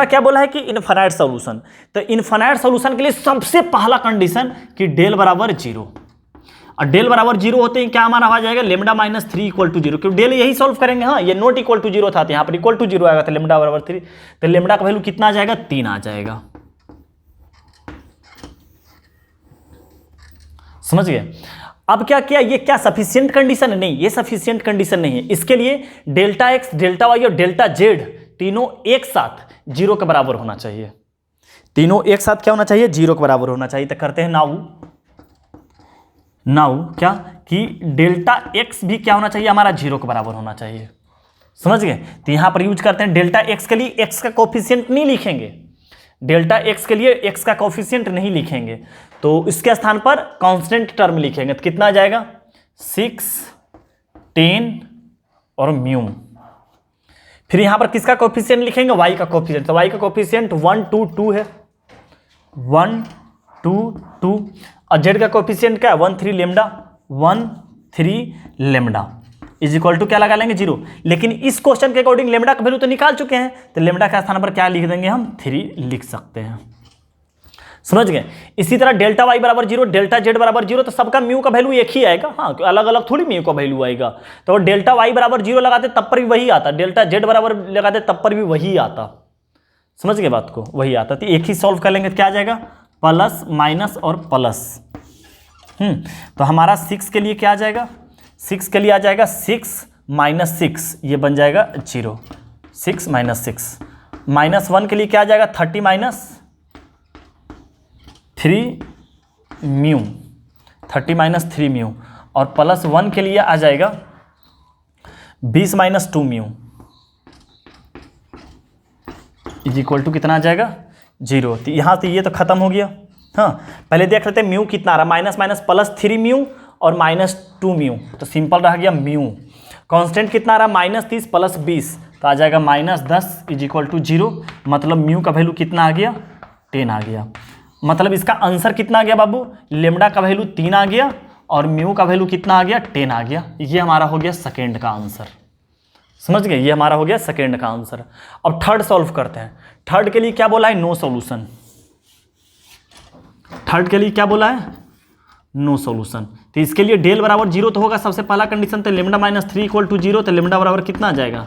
क्या बोला है कि इनफिनाइट सॉल्यूशन। तो इनफिनाइट सॉल्यूशन के लिए सबसे पहला कंडीशन कि डेल बराबर 0, और डेल बराबर 0 होते हैं क्या हमारा आ जाएगा लेमडा माइनस 3 इक्वल टू 0, क्योंकि डेल यही सॉल्व करेंगे, हाँ ये नॉट इक्वल टू 0 था, यहाँ पर इक्वल टू 0 आएगा, तो लेमडा बराबर 3, तो लेमडा का वैल्यू कितना आ जाएगा 3 आ जाएगा, समझ गए। अब क्या किया, ये क्या सफिशिएंट कंडीशन नहीं, ये सफिशिएंट कंडीशन नहीं है। इसके लिए डेल्टा एक्स, डेल्टा वाई और डेल्टा जेड तीनों एक साथ 0 के बराबर होना चाहिए, तीनों एक साथ क्या होना चाहिए 0 के बराबर होना चाहिए। तो करते हैं नाउ क्या कि डेल्टा एक्स भी क्या होना चाहिए हमारा 0 के बराबर होना चाहिए, समझ गए। तो यहां पर यूज करते हैं डेल्टा एक्स के लिए एक्स का कोफिशिएंट नहीं लिखेंगे, डेल्टा एक्स के लिए एक्स का कोफिशिएंट नहीं लिखेंगे, तो इसके स्थान पर कांस्टेंट टर्म लिखेंगे। तो कितना आ जाएगा 6 10 और म्यू। फिर यहां पर किसका कोफिशिएंट लिखेंगे वाई का कोफिशिएंट, तो वाई का कोफिशिएंट 1 2 2 है, 1 2 2, और जेड का कोफिशिएंट क्या है 1 3 lambda, 1 3 lambda is equal to क्या लगा लेंगे 0। लेकिन इस क्वेश्चन के अकॉर्डिंग लेमडा का वैल्यू तो निकाल चुके हैं, तो लेमडा का स्थान पर क्या लिख देंगे हम 3 लिख सकते हैं, समझ गए। इसी तरह डेल्टा वाई बराबर 0, डेल्टा जेड बराबर 0, तो सबका म्यू का वैल्यू एक ही आएगा, हाँ अलग अलग थोड़ी म्यू का वैल्यू आएगा। तो डेल्टा वाई बराबर 0 लगाते तब पर भी वही आता, डेल्टा जेड बराबर लगाते तब पर भी वही आता, समझ गए बात को, वही आता। तो एक ही सॉल्व कर लेंगे, क्या आ जाएगा प्लस माइनस और प्लस। तो हमारा 6 के लिए क्या आ जाएगा, 6 के लिए आ जाएगा 6 - 6, ये बन जाएगा 0, 6 - 6। -1 के लिए क्या आ जाएगा 30 - 3 म्यू, 30 - 3 म्यू, और +1 के लिए आ जाएगा 20 - 2 म्यू इज इक्वल टू कितना आ जाएगा 0। तो यहाँ से ये तो खत्म हो गया। हाँ पहले देख लेते हैं म्यू कितना आ रहा है, माइनस माइनस +3 म्यू और -2 म्यू, तो सिंपल रह गया म्यू। कांस्टेंट कितना आ रहा है -30 + 20, तो आ जाएगा -10 इज इक्वल टू 0, मतलब म्यू का वैल्यू कितना आ गया 10 आ गया। मतलब इसका आंसर कितना आ गया बाबू, लेमडा का वैल्यू 3 आ गया और म्यू का वैल्यू कितना आ गया 10 आ गया। ये हमारा हो गया सेकेंड का आंसर, समझ गए, ये हमारा हो गया सेकेंड का आंसर। अब थर्ड सॉल्व करते हैं। थर्ड के लिए क्या बोला है नो सॉल्यूशन, थर्ड के लिए क्या बोला है नो सॉल्यूशन। तो इसके लिए डेल बराबर 0 तो होगा सबसे पहला कंडीशन, तो लेमडा -3 = 0, तो लेमडा बराबर कितना आ जाएगा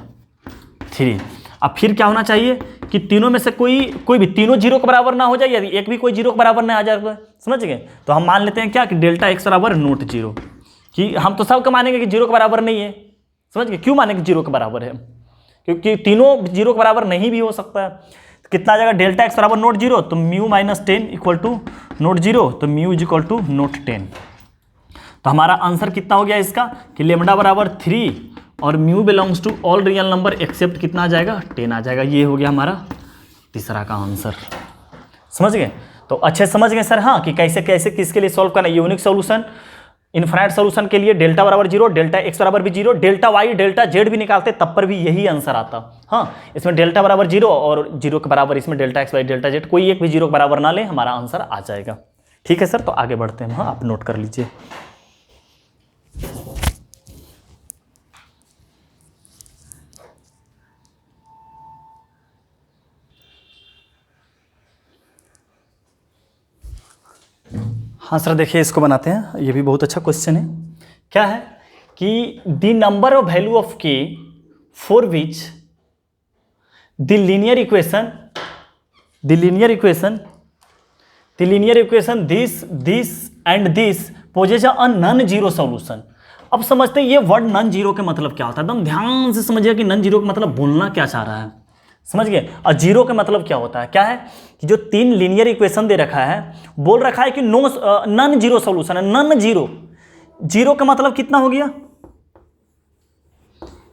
3। अब फिर क्या होना चाहिए कि तीनों में से कोई भी तीनों 0 के बराबर ना हो जाए, यदि एक भी कोई 0 के बराबर ना आ जाए, समझ गए। तो हम मान लेते हैं क्या कि डेल्टा एक्स बराबर नॉट 0, कि हम तो सबका मानेंगे कि 0 के बराबर नहीं है, समझ गए। क्यों मानेंगे 0 के बराबर है, क्योंकि तीनों जीरो के बराबर नहीं भी हो सकता है। तो कितना आ जाएगा, डेल्टा एक्स बराबर नोट जीरो, तो mu minus 10 equal to not zero, तो mu is equal to not 10। तो हमारा आंसर कितना हो गया इसका कि लेमडा बराबर 3 और mu belongs to all real number except कितना आ जाएगा, 10 आ जाएगा। ये हो गया हमारा तीसरा का आंसर। समझ गए? तो अच्छे समझ गए सर हाँ कि कैसे कैसे किसके लिए सॉल्व करना है। यूनिक सॉल्यूशन, इनफाइनाइट सॉल्यूशन के लिए डेल्टा बराबर जीरो, डेल्टा एक्स बराबर भी zero, delta y delta z भी निकालते तब पर भी यही आंसर आता। हाँ, इसमें डेल्टा बराबर जीरो और जीरो के बराबर इसमें delta x y delta z, कोई एक भी जीरो के बराबर ना ले, हमारा आंसर आ जाएगा। ठीक है सर, तो आगे बढ़ते हैं। हाँ, आप नोट कर लीजिए। हाँ सर, देखिए इसको बनाते हैं, ये भी बहुत अच्छा क्वेश्चन है। क्या है कि the number of value of K for which the linear equation this and this poses a non zero solution. अब समझते हैं ये वर्ड नॉन जीरो के मतलब क्या होता है। एकदम ध्यान से समझिए कि नॉन जीरो का मतलब बोलना क्या चाह रहा है, समझ गए? और जीरो का मतलब क्या होता है? क्या है कि जो तीन लीनियर इक्वेशन दे रखा है, बोल रखा है कि नॉन जीरो सॉल्यूशन है। नॉन जीरो, जीरो का मतलब कितना हो गया?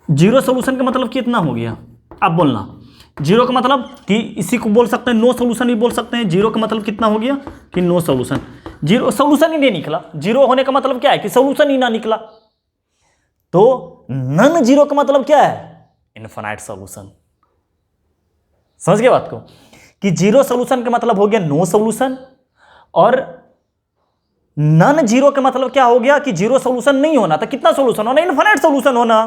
जीरो सॉल्यूशन का मतलब कितना हो गया? आप बोलना। जीरो का मतलब कि इसी को बोल सकते हैं नो सॉल्यूशन भी बोल सकते हैं। जीरो का मतलब कितना हो गया कि नो सॉल्यूशन। जीरो सॉल्यूशन ही नहीं निकला। जीरो होने का मतलब क्या है कि सॉल्यूशन ही ना निकला। तो नॉन जीरो का मतलब क्या है? Infinite solution. समझ गए बात को? कि जीरो सॉल्यूशन का मतलब हो गया नो सॉल्यूशन, और नॉन जीरो का मतलब क्या हो गया कि जीरो सॉल्यूशन नहीं होना। तो कितना सॉल्यूशन होना? इनफाइनाइट सॉल्यूशन होना।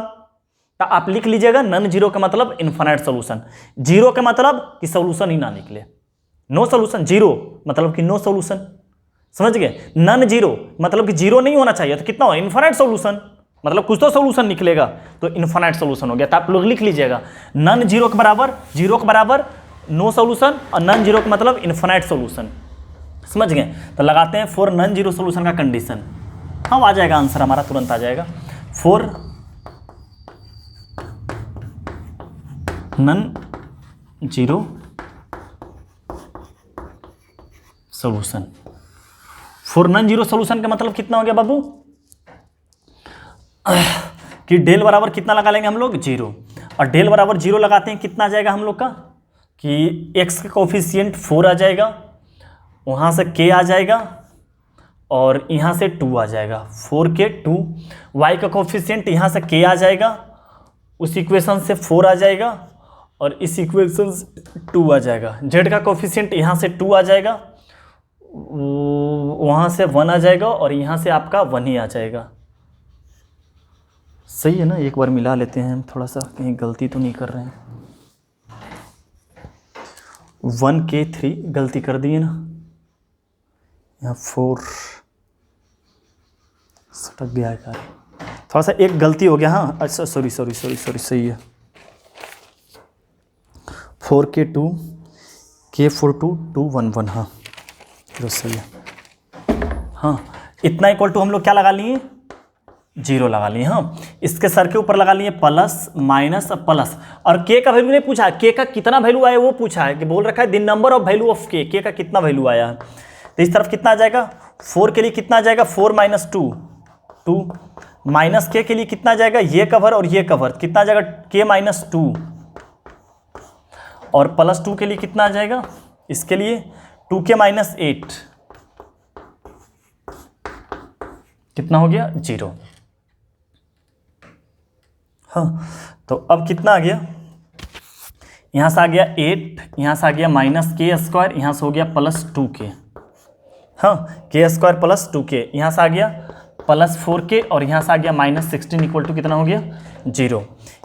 तो आप लिख लीजिएगा नॉन जीरो का मतलब इनफाइनाइट सॉल्यूशन, जीरो का मतलब कि सॉल्यूशन ही ना निकले। नो सॉल्यूशन जीरो मतलब कि नो सॉल्यूशन। समझ गए? नॉन जीरो मतलब कि जीरो नहीं होना चाहिए, तो कितना हो? इनफाइनाइट सॉल्यूशन, मतलब कुछ तो सॉल्यूशन निकलेगा, तो इनफाइनाइट सॉल्यूशन हो गया। तो आप लोग लिख लीजिएगा नॉन जीरो के बराबर, जीरो के बराबर नो सॉल्यूशन, और नॉन जीरो का मतलब इनफाइनाइट सॉल्यूशन। समझ गए? तो लगाते हैं फॉर नॉन जीरो सॉल्यूशन का कंडीशन। हाँ, आ जाएगा आंसर हमारा, तुरंत आ जाएगा। For non zero solution, for non zero solution का मतलब कितना हो गया बाबू कि डेल बराबर कितना लगा लेंगे हम लोग? जीरो। और डेल बराबर जीरो लगाते हैं, कितना आ जाएगा हम लोग का कि x का कोफिशिएंट 4 आ जाएगा, वहाँ से k आ जाएगा, और यहाँ से 2 आ जाएगा। 4k 2, y का कोफिशिएंट यहाँ से k आ जाएगा, उस इक्वेशन से 4 आ जाएगा, और इस इक्वेशन से 2 आ जाएगा। z का कोफिशिएंट यहाँ से 2 आ जाएगा, वहाँ से 1 आ जाएगा, और यहाँ से आपका 1 ही आ जाएगा। सही है ना? एक बार मिला लेते हैं हम, थोड़ा सा कहीं गलती तो नहीं कर रहे हैं। 1k 3 गलती कर दिए ना, यहाँ 4 सटक गया है यार, थोड़ा सा एक गलती हो गया। हाँ अच्छा, सॉरी, सही है। 4k 2 k 4 2 2 1 1, हाँ तो सही है। हाँ, इतना इक्वल टू हम लोग क्या लगा लिए? जीरो लगा लिए। हाँ, इसके सर के ऊपर लगा लिए प्लस माइनस प्लस, और के का वैल्यू नहीं पूछा, के का कितना वैल्यू आया वो पूछा है, कि बोल रखा है the number of value of के का कितना वैल्यू आया है। तो इस तरफ कितना आ जाएगा? 4 के लिए कितना आ जाएगा? 4 माइनस 2 2, माइनस के लिए कितना आ जाएगा? ये कवर और ये कवर, कितना आ जाएगा? के माइनस 2, और प्लस 2 के लिए कितना आ जाएगा? इसके लिए 2k माइनस 8, कितना हो गया? 0। हाँ, तो अब कितना आ गया? यहाँ से आ गया 8, यहाँ से आ गया माइनस के स्क्वायर, यहाँ से हो गया प्लस 2k। हाँ, के स्क्वायर प्लस 2k, यहाँ से आ गया प्लस 4k, और यहाँ से आ गया माइनस 16 इक्वल टू कितना हो गया? 0।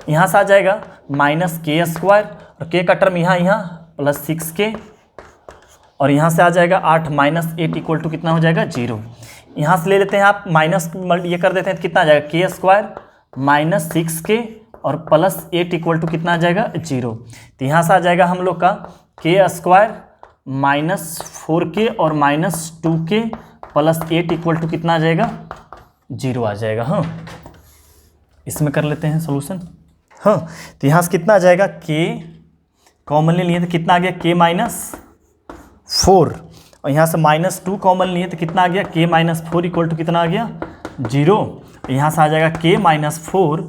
यहाँ से आ जाएगा माइनस के स्क्वायर, और के का टर्म यहाँ प्लस 6k, और यहाँ से आ जाएगा 8 माइनस 8 इक्वल टू कितना हो जाएगा? 0। यहाँ से ले लेते हैं आप माइनस, ये कर देते हैं तो कितना आ जाएगा? के स्क्वायर माइनस 6k और प्लस 8 इक्वल टू कितना आ जाएगा? 0। तो यहाँ से आ जाएगा हम लोग का के स्क्वायर माइनस 4k और minus 2k plus 8 equal to कितना आ जाएगा? 0 आ जाएगा। हाँ, इसमें कर लेते हैं सोल्यूशन। हाँ, तो यहाँ से कितना आ जाएगा, के कॉमन ले लिए तो कितना आ गया, के -4, और यहाँ से -2 कॉमन लिए तो कितना आ गया, के -4 इक्वल टू कितना आ गया, 0। यहाँ से आ जाएगा के -4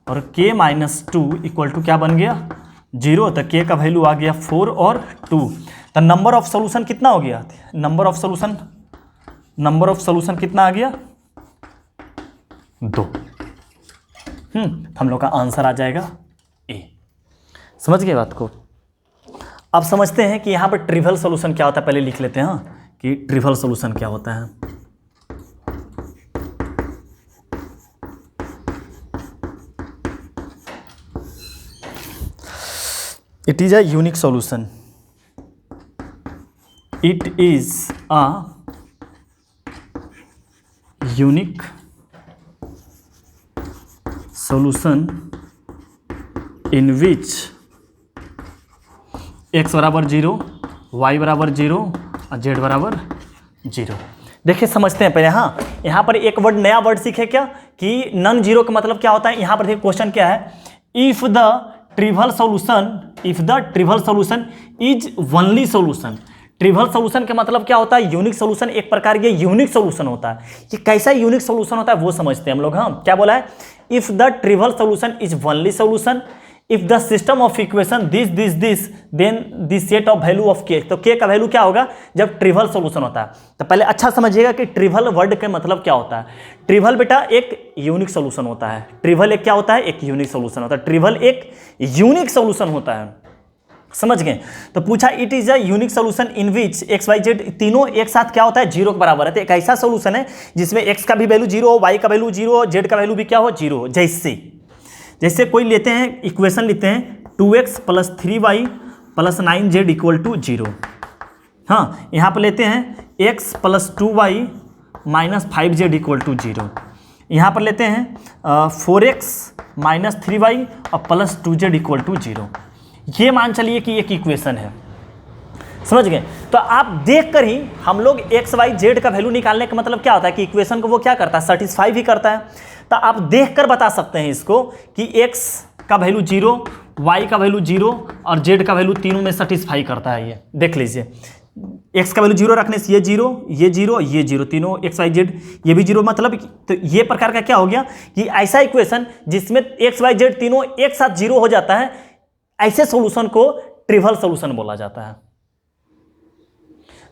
और के -2 इक्वल टू क्या बन गया, 0। तो के का वैल्यू आ गया 4 और 2। तो नंबर ऑफ सोल्यूशन कितना हो गया, नंबर ऑफ सोल्यूशन कितना आ गया, 2। हम लोग का आंसर आ जाएगा ए। समझ गए बात को। अब समझते हैं कि यहाँ पर ट्रिवियल सॉल्यूशन क्या होता है, पहले लिख लेते हैं कि ट्रिवियल सॉल्यूशन क्या होता है। It is a unique solution, it is a unique solution in which x बराबर 0, y बराबर 0 और z बराबर 0। देखिए समझते हैं पहले। हाँ, यहाँ पर एक वर्ड, नया वर्ड सीखे क्या कि नॉन जीरो का मतलब क्या होता है। यहाँ पर देखिए क्वेश्चन क्या है, if the trivial solution is only solution. Trivial solution का मतलब क्या होता है, यूनिक सॉल्यूशन, एक प्रकार के यूनिक सॉल्यूशन होता है। ये कैसा यूनिक सॉल्यूशन होता है वो समझते हैं हम लोग। हाँ, क्या बोला है, if the trivial solution is only solution, if the system of equation this then this set of value of k. तो के का वैल्यू क्या होगा जब ट्रिवियल सॉल्यूशन होता है। तो पहले अच्छा समझिएगा कि ट्रिवियल वर्ड का मतलब क्या होता है। ट्रिवियल बेटा एक यूनिक सॉल्यूशन होता है। ट्रिवियल एक क्या होता है, एक यूनिक सॉल्यूशन होता है। ट्रिवियल एक यूनिक सॉल्यूशन होता है, समझ गए। तो पूछा it is a unique solution in which x y z तीनों एक साथ क्या होता है, 0 के बराबर है। तो एक ऐसा सॉल्यूशन है जिसमें x का भी वैल्यू 0 हो, y का वैल्यू 0 हो, z का वैल्यू भी क्या हो, 0 हो। जैसे कोई लेते हैं इक्वेशन लेते हैं 2x + 3y + 9z = 0। हाँ, यहाँ पर लेते हैं x + 2y - 5z = 0। यहाँ पर लेते हैं 4x - 3y और +2z = 0। ये मान चलिए कि एक इक्वेशन है, समझ गए। तो आप देखकर ही हम लोग एक्स वाई जेड का वैल्यू निकालने का मतलब क्या होता है कि इक्वेशन को वो क्या करता है, सेटिस्फाई भी करता है। तो आप देखकर बता सकते हैं इसको कि एक्स का वैल्यू 0, वाई का वैल्यू 0 और जेड का वैल्यू तीनों में सेटिस्फाई करता है। ये देख लीजिए, एक्स का वैल्यू 0 रखने से ये 0, ये 0, ये 0, तीनों एक्स वाई जेड ये भी 0, मतलब तो ये प्रकार का क्या हो गया कि ऐसा इक्वेशन जिसमें एक्स वाई जेड तीनों एक साथ 0 हो जाता है, ऐसे सॉल्यूशन को ट्रिवियल सॉल्यूशन बोला जाता है।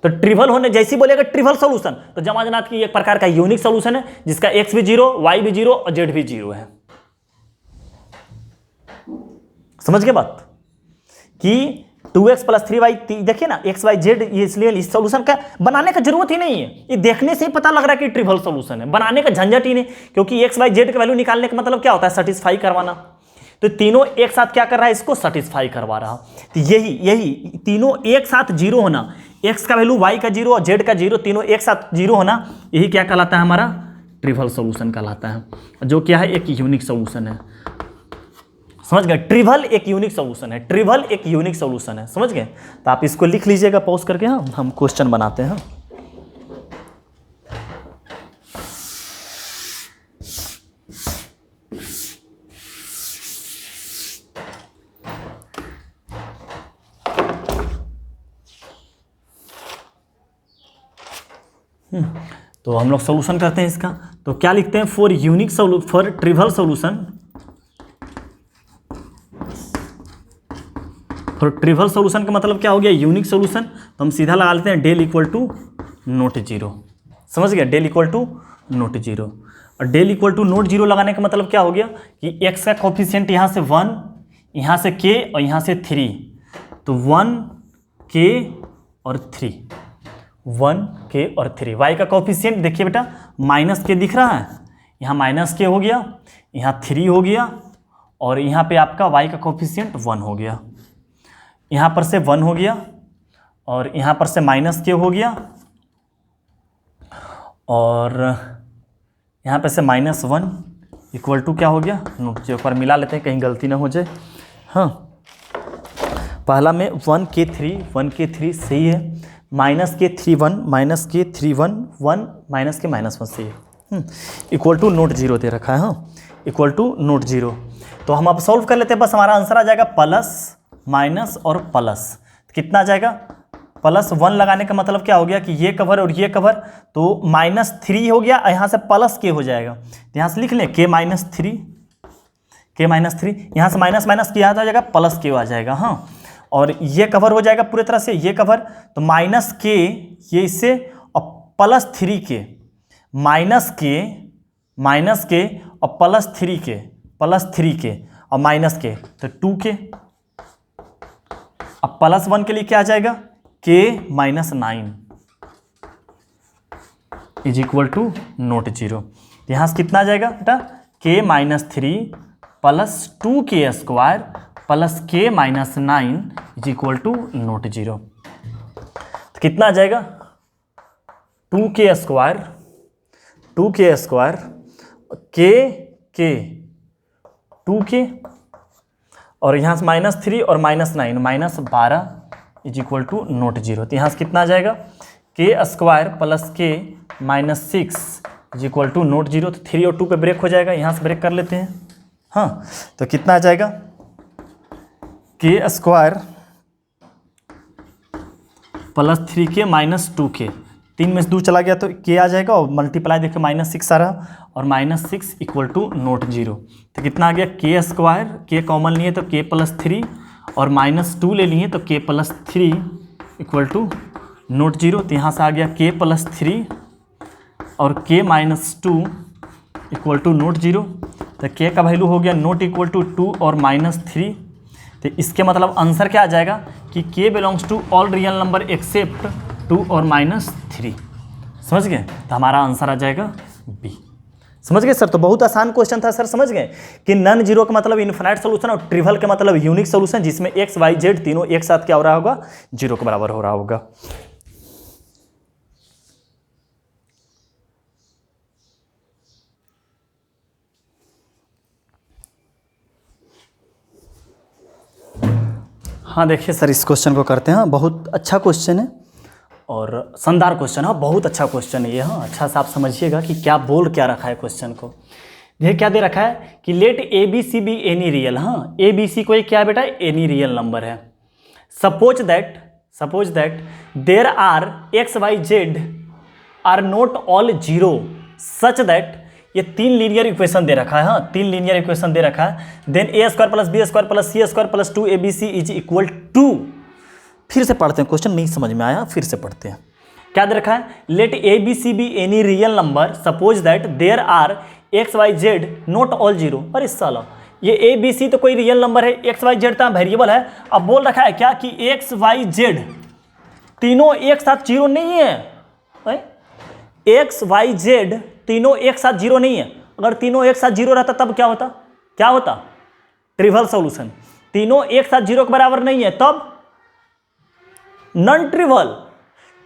तो ट्रिवियल होने जैसी बोलेगा ट्रिवियल सॉल्यूशन तो जमाजनात की एक प्रकार का यूनिक सॉल्यूशन है जिसका x भी 0, y भी 0 और z भी 0 है। समझ गए बात कि 2x + 3y, देखिए ना x y z, ये इसलिए इस सॉल्यूशन का बनाने का जरूरत ही नहीं है। ये देखने से ही पता लग रहा है कि ट्रिवियल सॉल्यूशन है, बनाने का झंझट ही नहीं, क्योंकि x y z का वैल्यू निकालने का मतलब क्या होता है, सेटिस्फाई करवाना। तो तीनों एक साथ क्या कर रहा है, इसको सेटिस्फाई करवा रहा। तो यही तीनों एक साथ 0 होना, x का वैल्यू y का 0 और z का 0 तीनों एक साथ 0 होना, यही क्या कहलाता है, हमारा ट्रिवियल सॉल्यूशन कहलाता है, जो क्या है, एक यूनिक सॉल्यूशन है। समझ गए, ट्रिवियल एक यूनिक सॉल्यूशन है, ट्रिवियल एक यूनिक सॉल्यूशन है, समझ गए। तो आप इसको लिख लीजिएगा पॉज करके। हाँ, हम क्वेश्चन बनाते हैं। तो हम लोग सॉल्यूशन करते हैं इसका। तो क्या लिखते हैं, for trivial solution, for trivial solution का मतलब क्या हो गया, यूनिक सॉल्यूशन। तो हम सीधा लगा लेते हैं del = not 0। समझ गया, del = not 0। और del = not 0 लगाने का मतलब क्या हो गया कि x का कोफिशिएंट यहाँ से 1, यहाँ से k और यहाँ से 3, तो 1 k और 3, 1 k और 3। y का कोफिशिएंट देखिए बेटा -k दिख रहा है, यहाँ -k हो गया, यहाँ 3 हो गया और यहाँ पे आपका y का कोफिशिएंट 1 हो गया, यहाँ पर से 1 हो गया और यहाँ पर से -k हो गया और यहाँ पर से -1 इक्वल टू क्या हो गया, नोट 0 पर मिला लेते हैं कहीं गलती ना हो जाए। हाँ, पहला में 1k3 सही है, -k3 1 -k3 1 1 -k -1 सही है। इक्वल टू नोट जीरो दे रखा है, हाँ, इक्वल टू नोट जीरो। तो हम अब सॉल्व कर लेते हैं, बस हमारा आंसर आ जाएगा प्लस माइनस और प्लस, कितना आ जाएगा, प्लस 1 लगाने का मतलब क्या हो गया कि ये कवर और ये कवर, तो -3 हो गया, यहाँ से प्लस के हो जाएगा, तो यहाँ से लिख लें के माइनस थ्री, यहाँ से माइनस माइनस किया आ जाएगा प्लस के आ जाएगा, हाँ, और ये कवर हो जाएगा पूरी तरह से, ये कवर, तो माइनस के ये इससे और +3 के, माइनस के और +3 के और माइनस के, तो 2 के, अब +1 के लिए क्या आ जाएगा, k -9 is equal to not zero. यहाँ से कितना आ जाएगा बेटा, के -3 plus 2k square plus k -9 is equal to not zero. तो कितना आ जाएगा, 2k स्क्वायर के 2k और यहाँ से -3 और -9 -12 is equal to not zero. तो यहाँ से कितना आ जाएगा, के square plus k -6 is equal to not zero. तो 3 और 2 पे ब्रेक हो जाएगा, यहाँ से ब्रेक कर लेते हैं, हाँ, तो कितना आ जाएगा, के स्क्वायर प्लस 3k -2k, 3 में से 2 चला गया तो के आ जाएगा, और मल्टीप्लाई देखिए -6 आ रहा, और -6 इक्वल टू नोट जीरो। तो कितना आ गया, के स्क्वायर, के कॉमन लिए तो के +3 और -2 ले लिए तो के +3 इक्वल टू नोट जीरो। तो यहाँ से आ गया के +3 और के -2 इक्वल टू नोट जीरो। तो के का वैल्यू हो गया नोट इक्वल टू 2 और -3। तो इसके मतलब आंसर क्या आ जाएगा कि k belongs to all real number except 2 और -3। समझ गए, तो हमारा आंसर आ जाएगा बी। समझ गए सर, तो बहुत आसान क्वेश्चन था सर, समझ गए कि नन जीरो का मतलब इनफिनाइट सोल्यूशन और ट्रिवल का मतलब यूनिक सोल्यूशन, जिसमें एक्स वाई जेड तीनों एक साथ क्या हो रहा होगा, जीरो के बराबर हो रहा होगा। हाँ देखिए सर, इस क्वेश्चन को करते हैं, बहुत अच्छा क्वेश्चन है और शानदार क्वेश्चन है, बहुत अच्छा क्वेश्चन है ये, हाँ, अच्छा से आप समझिएगा कि क्या बोल क्या रखा है क्वेश्चन को। ये क्या दे रखा है कि let a B c be any real, हाँ, ए बी सी को क्या है बेटा, एनी रियल नंबर है। Suppose that there are x y z are not all zero such that, ये 3 लीनियर इक्वेशन दे रखा है, हाँ, 3 लीनियर इक्वेशन दे रखा है। Then a square plus B square plus C square plus 2 A B C is equal to, फिर से पढ़ते हैं, क्वेश्चन नहीं समझ में आया, फिर से पढ़ते हैं। क्या दे रखा है, let a B c be any real number, suppose that there are x y z not all zero. अरे साला, ये ए बी सी तो कोई रियल नंबर है, एक्स वाई जेड तो वेरिएबल है। अब बोल रखा है क्या कि एक्स वाई जेड तीनों एक साथ जीरो नहीं है, एक्स वाई जेड तीनों एक साथ जीरो नहीं है। अगर तीनों एक साथ जीरो रहता तब क्या होता, ट्रिवल सॉल्यूशन। तीनों एक साथ जीरो के बराबर नहीं है तब non trivial.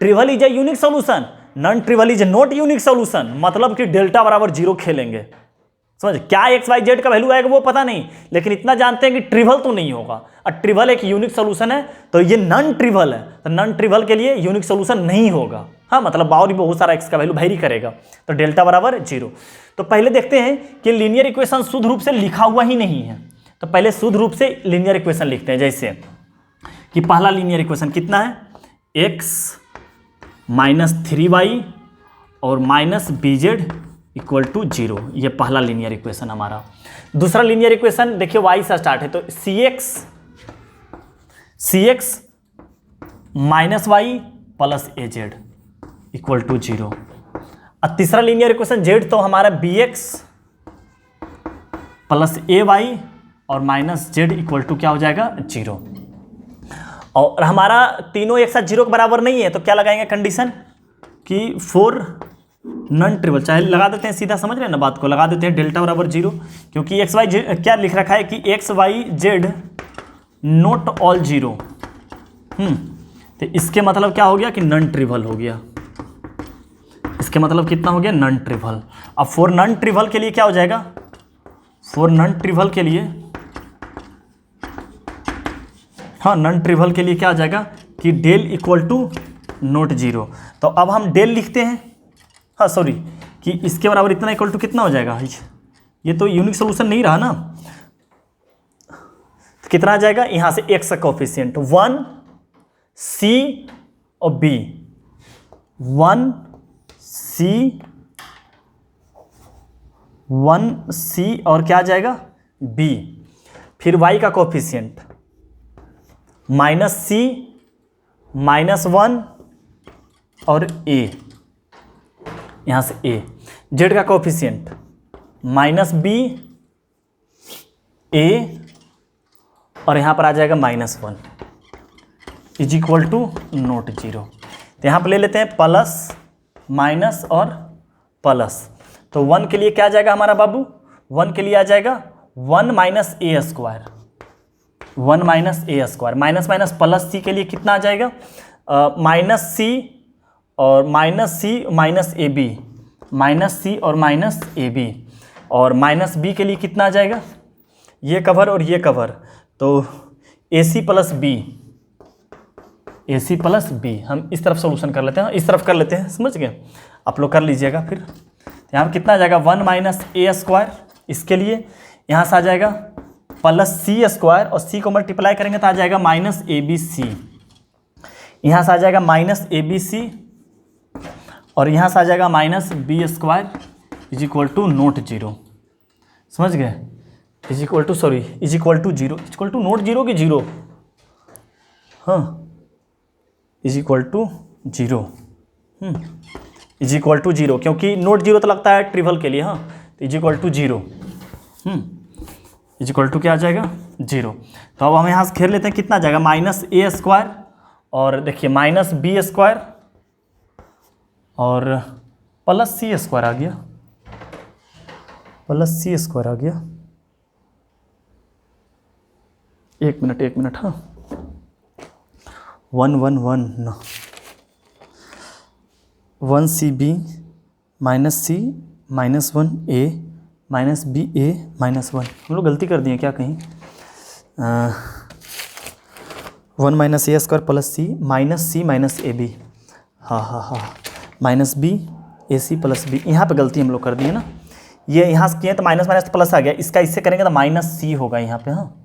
Trivial is a unique solution, non trivial is a not unique solution, मतलब कि डेल्टा बराबर जीरो खेलेंगे। समझ, क्या एक्स वाई जेड का वैल्यू आएगा वो पता नहीं, लेकिन इतना जानते हैं कि ट्रिवल तो नहीं होगा, और ट्रिवल एक यूनिक सॉल्यूशन है, तो ये नॉन ट्रिवल है, तो नॉन ट्रिवल के लिए यूनिक सॉल्यूशन नहीं होगा, हाँ, मतलब और भी बहुत सारा एक्स का वैल्यू वेरी करेगा, तो डेल्टा बराबर जीरो। तो पहले देखते हैं कि लीनियर इक्वेशन शुद्ध रूप से लिखा हुआ ही नहीं है, तो पहले शुद्ध रूप से लीनियर इक्वेशन लिखते हैं। जैसे कि पहला लीनियर इक्वेशन कितना है, x -3y और -bz इक्वल टू 0, ये पहला लीनियर इक्वेशन हमारा। दूसरा लीनियर इक्वेशन देखिए y से स्टार्ट है, तो cx -y plus az equal to 0। और तीसरा लीनियर इक्वेशन z तो हमारा bx प्लस ay और -z इक्वल टू क्या हो जाएगा, 0। और हमारा तीनों एक साथ जीरो के बराबर नहीं है, तो क्या लगाएंगे कंडीशन कि फॉर नॉन ट्रिवल, चाहे लगा देते हैं, सीधा समझ रहे हैं ना बात को, लगा देते हैं डेल्टा बराबर 0, क्योंकि एक्स वाई जेड क्या लिख रखा है कि x y z not all zero, तो इसके मतलब क्या हो गया कि नॉन ट्रिवल हो गया। इसके मतलब कितना हो गया, नॉन ट्रिवल। अब फॉर नॉन ट्रिवल के लिए क्या हो जाएगा, फॉर नॉन ट्रिवल के लिए, हाँ, नॉन ट्रिवल के लिए क्या आ जाएगा कि del equal to not zero. तो अब हम डेल लिखते हैं, हाँ सॉरी, कि इसके बराबर इतना इक्वल टू कितना हो जाएगा, ये तो यूनिक सोल्यूशन नहीं रहा ना, तो कितना आ जाएगा यहाँ से x का कोफिशिएंट 1 C और B, 1 C और क्या आ जाएगा B, फिर y का कोफिशिएंट -C -1 और A, यहाँ से A, z का कोफिशिएंट -B A और यहाँ पर आ जाएगा -1 इज इक्वल टू नॉट 0। तो यहाँ पर ले लेते हैं प्लस माइनस और प्लस, तो 1 के लिए क्या आ जाएगा हमारा बाबू, 1 के लिए आ जाएगा 1 माइनस ए स्क्वायर, 1 माइनस ए square, minus minus plus C के लिए कितना आ जाएगा माइनस सी और माइनस सी माइनस ए बी, माइनस सी और माइनस ए बी, और माइनस बी के लिए कितना आ जाएगा ये कवर और ये कवर, तो ए c plus B, a c plus B. हम इस तरफ सोल्यूशन कर लेते हैं, इस तरफ कर लेते हैं, समझ गए, आप लोग कर लीजिएगा। फिर यहाँ पर कितना आ जाएगा 1 माइनस ए स्क्वायर, इसके लिए यहाँ से आ जाएगा प्लस सी स्क्वायर और सी को मल्टीप्लाई करेंगे तो आ जाएगा माइनस ए बी सी, यहाँ से आ जाएगा माइनस ए बी सी और यहाँ से आ जाएगा minus b square is equal to not 0, समझ गए, is equal to sorry is equal to 0, is equal to not 0 की 0, हाँ is equal to 0, is equal to 0, क्योंकि नोट 0 तो लगता है ट्रिवल के लिए, हाँ तो is equal to 0, is equal to क्या आ जाएगा 0। तो अब हम यहाँ से खेल लेते हैं, कितना आ जाएगा माइनस ए स्क्वायर और देखिए माइनस बी स्क्वायर और प्लस सी स्क्वायर आ गया, प्लस सी स्क्वायर आ गया, एक मिनट हाँ 1 1 1 ना 1 c b minus C minus 1 a minus b a minus 1, हम लोग गलती कर दिए क्या कहीं, 1 माइनस ए स्क्वायर प्लस सी माइनस ए बी, हाँ minus b a c plus b, यहाँ पे गलती हम लोग कर दिए ना, ये यहाँ से किए तो माइनस माइनस तो प्लस आ गया, इसका इससे करेंगे तो माइनस सी होगा यहाँ पे, हाँ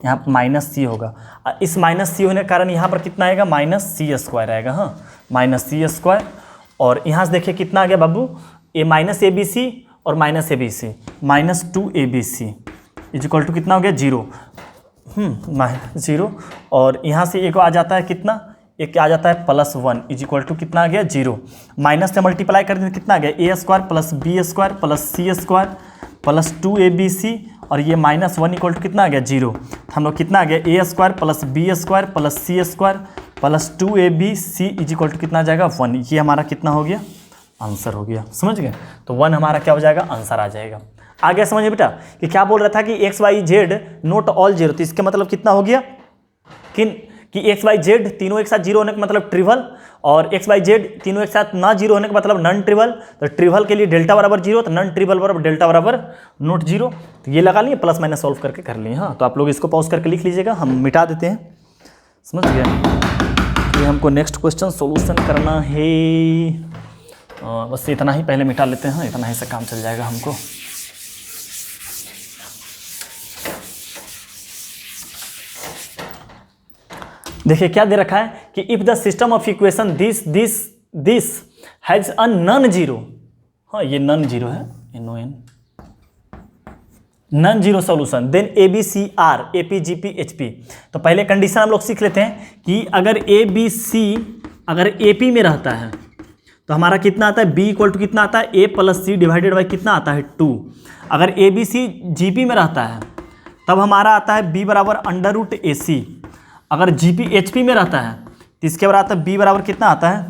यहाँ पर माइनस सी होगा, इस माइनस सी होने के कारण यहाँ पर कितना आएगा माइनस सी स्क्वायर आएगा, हाँ माइनस सी स्क्वायर, और यहाँ से देखिए कितना आ गया बाबू ए माइनस ए बी सी और minus A B c minus 2 A B C is equal to कितना हो गया 0, 0, और यहाँ से एक आ जाता है कितना, एक आ जाता है +1 इज इक्वल टू कितना आ गया 0, माइनस से मल्टीप्लाई कर दें कितना आ गया A square plus B square plus C square plus 2 A B C और ये -1 इक्वल टू कितना आ गया 0, हम लोग कितना आ गया A square plus B square plus C square plus 2 A B C is equal to कितना आ जाएगा 1, ये हमारा कितना हो गया आंसर हो गया, समझ गए, तो 1 हमारा क्या हो जाएगा आंसर आ जाएगा। आगे समझिए बेटा कि क्या बोल रहा था कि x y z not all 0, तो इसका मतलब कितना हो गया कि एक्स वाई जेड तीनों एक साथ 0 होने का मतलब ट्रिवल, और एक्स वाई जेड तीनों एक साथ ना 0 होने का मतलब नन ट्रिवल, तो ट्रिवल के लिए डेल्टा बराबर 0, तो नन ट्रिवल बराबर डेल्टा बराबर नोट 0, तो ये लगा लिए प्लस माइनस सॉल्व करके कर लिए, हाँ तो आप लोग इसको पॉज करके लिख लीजिएगा, हम मिटा देते हैं, समझ गए, ये हमको नेक्स्ट क्वेश्चन सोल्यूशन करना है, बस इतना ही पहले मिटा लेते हैं, इतना ही से काम चल जाएगा हमको। देखिए क्या दे रखा है कि if the system of equation this has a non zero, हाँ ये नॉन जीरो है, non zero solution, then a B c are A P G P H P. तो पहले कंडीशन हम लोग सीख लेते हैं कि अगर ए बी सी अगर ए पी में रहता है तो हमारा कितना आता है b इक्वल टू कितना आता है a plus c divided by कितना आता है 2। अगर A B C G P में रहता है तब हमारा आता है b बराबर अंडर रूट ए सी। अगर जी पी एच पी में रहता है तो इसके बराबर आता है b बराबर कितना आता है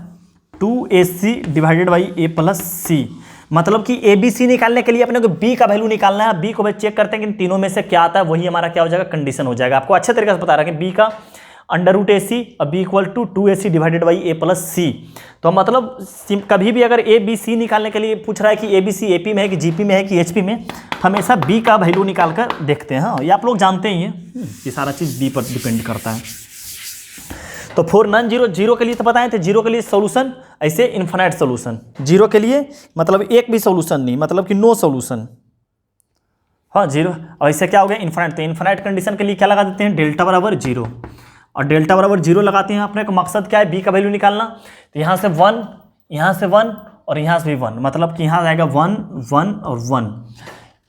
2ac divided by a plus C. मतलब कि ए बी सी निकालने के लिए अपने को b का वैल्यू निकालना है। b को भाई चेक करते हैं कि तीनों में से क्या आता है, वही हमारा क्या हो जाएगा कंडीशन हो जाएगा। आपको अच्छे तरीके से बता रहा है कि b का अंडर रूट ए सी और b equal to 2ac divided by a plus C. तो मतलब कभी भी अगर ए बी सी निकालने के लिए पूछ रहा है कि A B C A P में है कि जी पी में है कि एच पी में, हमेशा b का वैल्यू निकाल कर देखते हैं। हाँ ये आप लोग जानते ही हैं, ये सारा चीज़ b पर डिपेंड करता है। तो फॉर नॉन जीरो, जीरो के लिए तो बताए थे, जीरो के लिए सोल्यूशन ऐसे इन्फिनाइट सोल्यूशन, जीरो के लिए मतलब एक भी सोल्यूशन नहीं, मतलब कि नो सोल्यूशन। हाँ जीरो, और इससे क्या हो गया इन्फिनाइट। तो इन्फिनाइट कंडीशन के लिए क्या लगा देते हैं, डेल्टा बराबर जीरो, और डेल्टा बराबर जीरो लगाते हैं। अपने का मकसद क्या है, बी का वैल्यू निकालना। तो यहाँ से 1, यहाँ से 1 और यहाँ से भी 1, मतलब कि यहाँ आ जाएगा 1 1 और 1,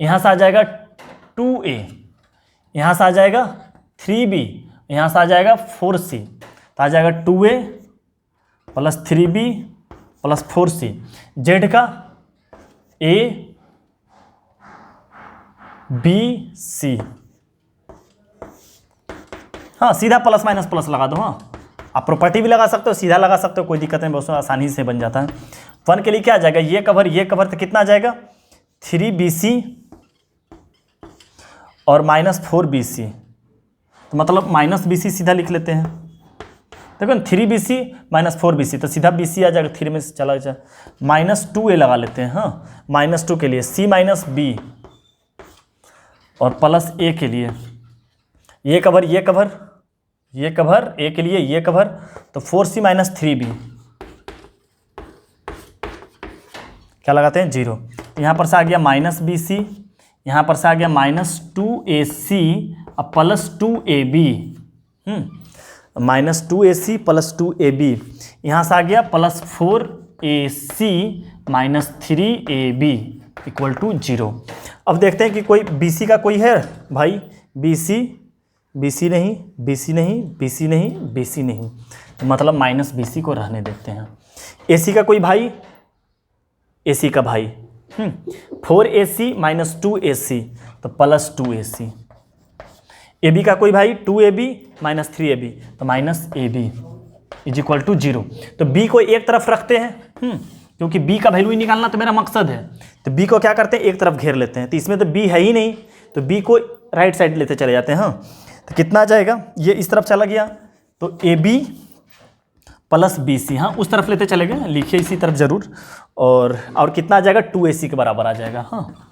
यहाँ से आ जाएगा 2a, यहाँ से आ जाएगा 3b, यहाँ से आ जाएगा 4c, तो आ जाएगा 2a plus 3b plus 4c। Z का a b c, हाँ सीधा प्लस माइनस प्लस लगा दो। हाँ आप प्रॉपर्टी भी लगा सकते हो, सीधा लगा सकते हो, कोई दिक्कत नहीं, बहुत आसानी से बन जाता है। 1 के लिए क्या आ जाएगा, ये कवर तो कितना आ जाएगा 3bc और माइनस 4bc, तो मतलब माइनस bc सीधा लिख लेते हैं। देखो 3bc माइनस 4bc, तो सीधा bc आ जाएगा, 3 में से चला जाए, माइनस 2a लगा लेते हैं। हाँ माइनस 2 के लिए c माइनस b और प्लस a के लिए ये कवर a के लिए ये कवर, तो 4c माइनस 3b क्या लगाते हैं 0। यहाँ पर से आ गया माइनस bc, यहाँ पर से आ गया माइनस 2ac और plus 2ab, minus 2ac plus 2ab, यहाँ से आ गया plus 4ac minus 3ab equal to 0। अब देखते हैं कि कोई bc का कोई है भाई, bc नहीं, तो मतलब माइनस bc को रहने देते हैं। ac का कोई भाई, ac का भाई 4ac माइनस 2ac, तो प्लस 2ac। ab का कोई भाई 2ab माइनस 3ab, तो minus ab is equal to 0। तो b को एक तरफ रखते हैं, क्योंकि b का वैल्यू ही निकालना तो मेरा मकसद है। तो b को क्या करते हैं, एक तरफ घेर लेते हैं। तो इसमें तो b है ही नहीं, तो b को राइट साइड लेते चले जाते हैं। हाँ तो कितना आ जाएगा, ये इस तरफ चला गया, तो ab प्लस bc, हाँ उस तरफ लेते चले गए, लिखिए इसी तरफ जरूर। और कितना आ जाएगा 2ac के बराबर आ जाएगा। हाँ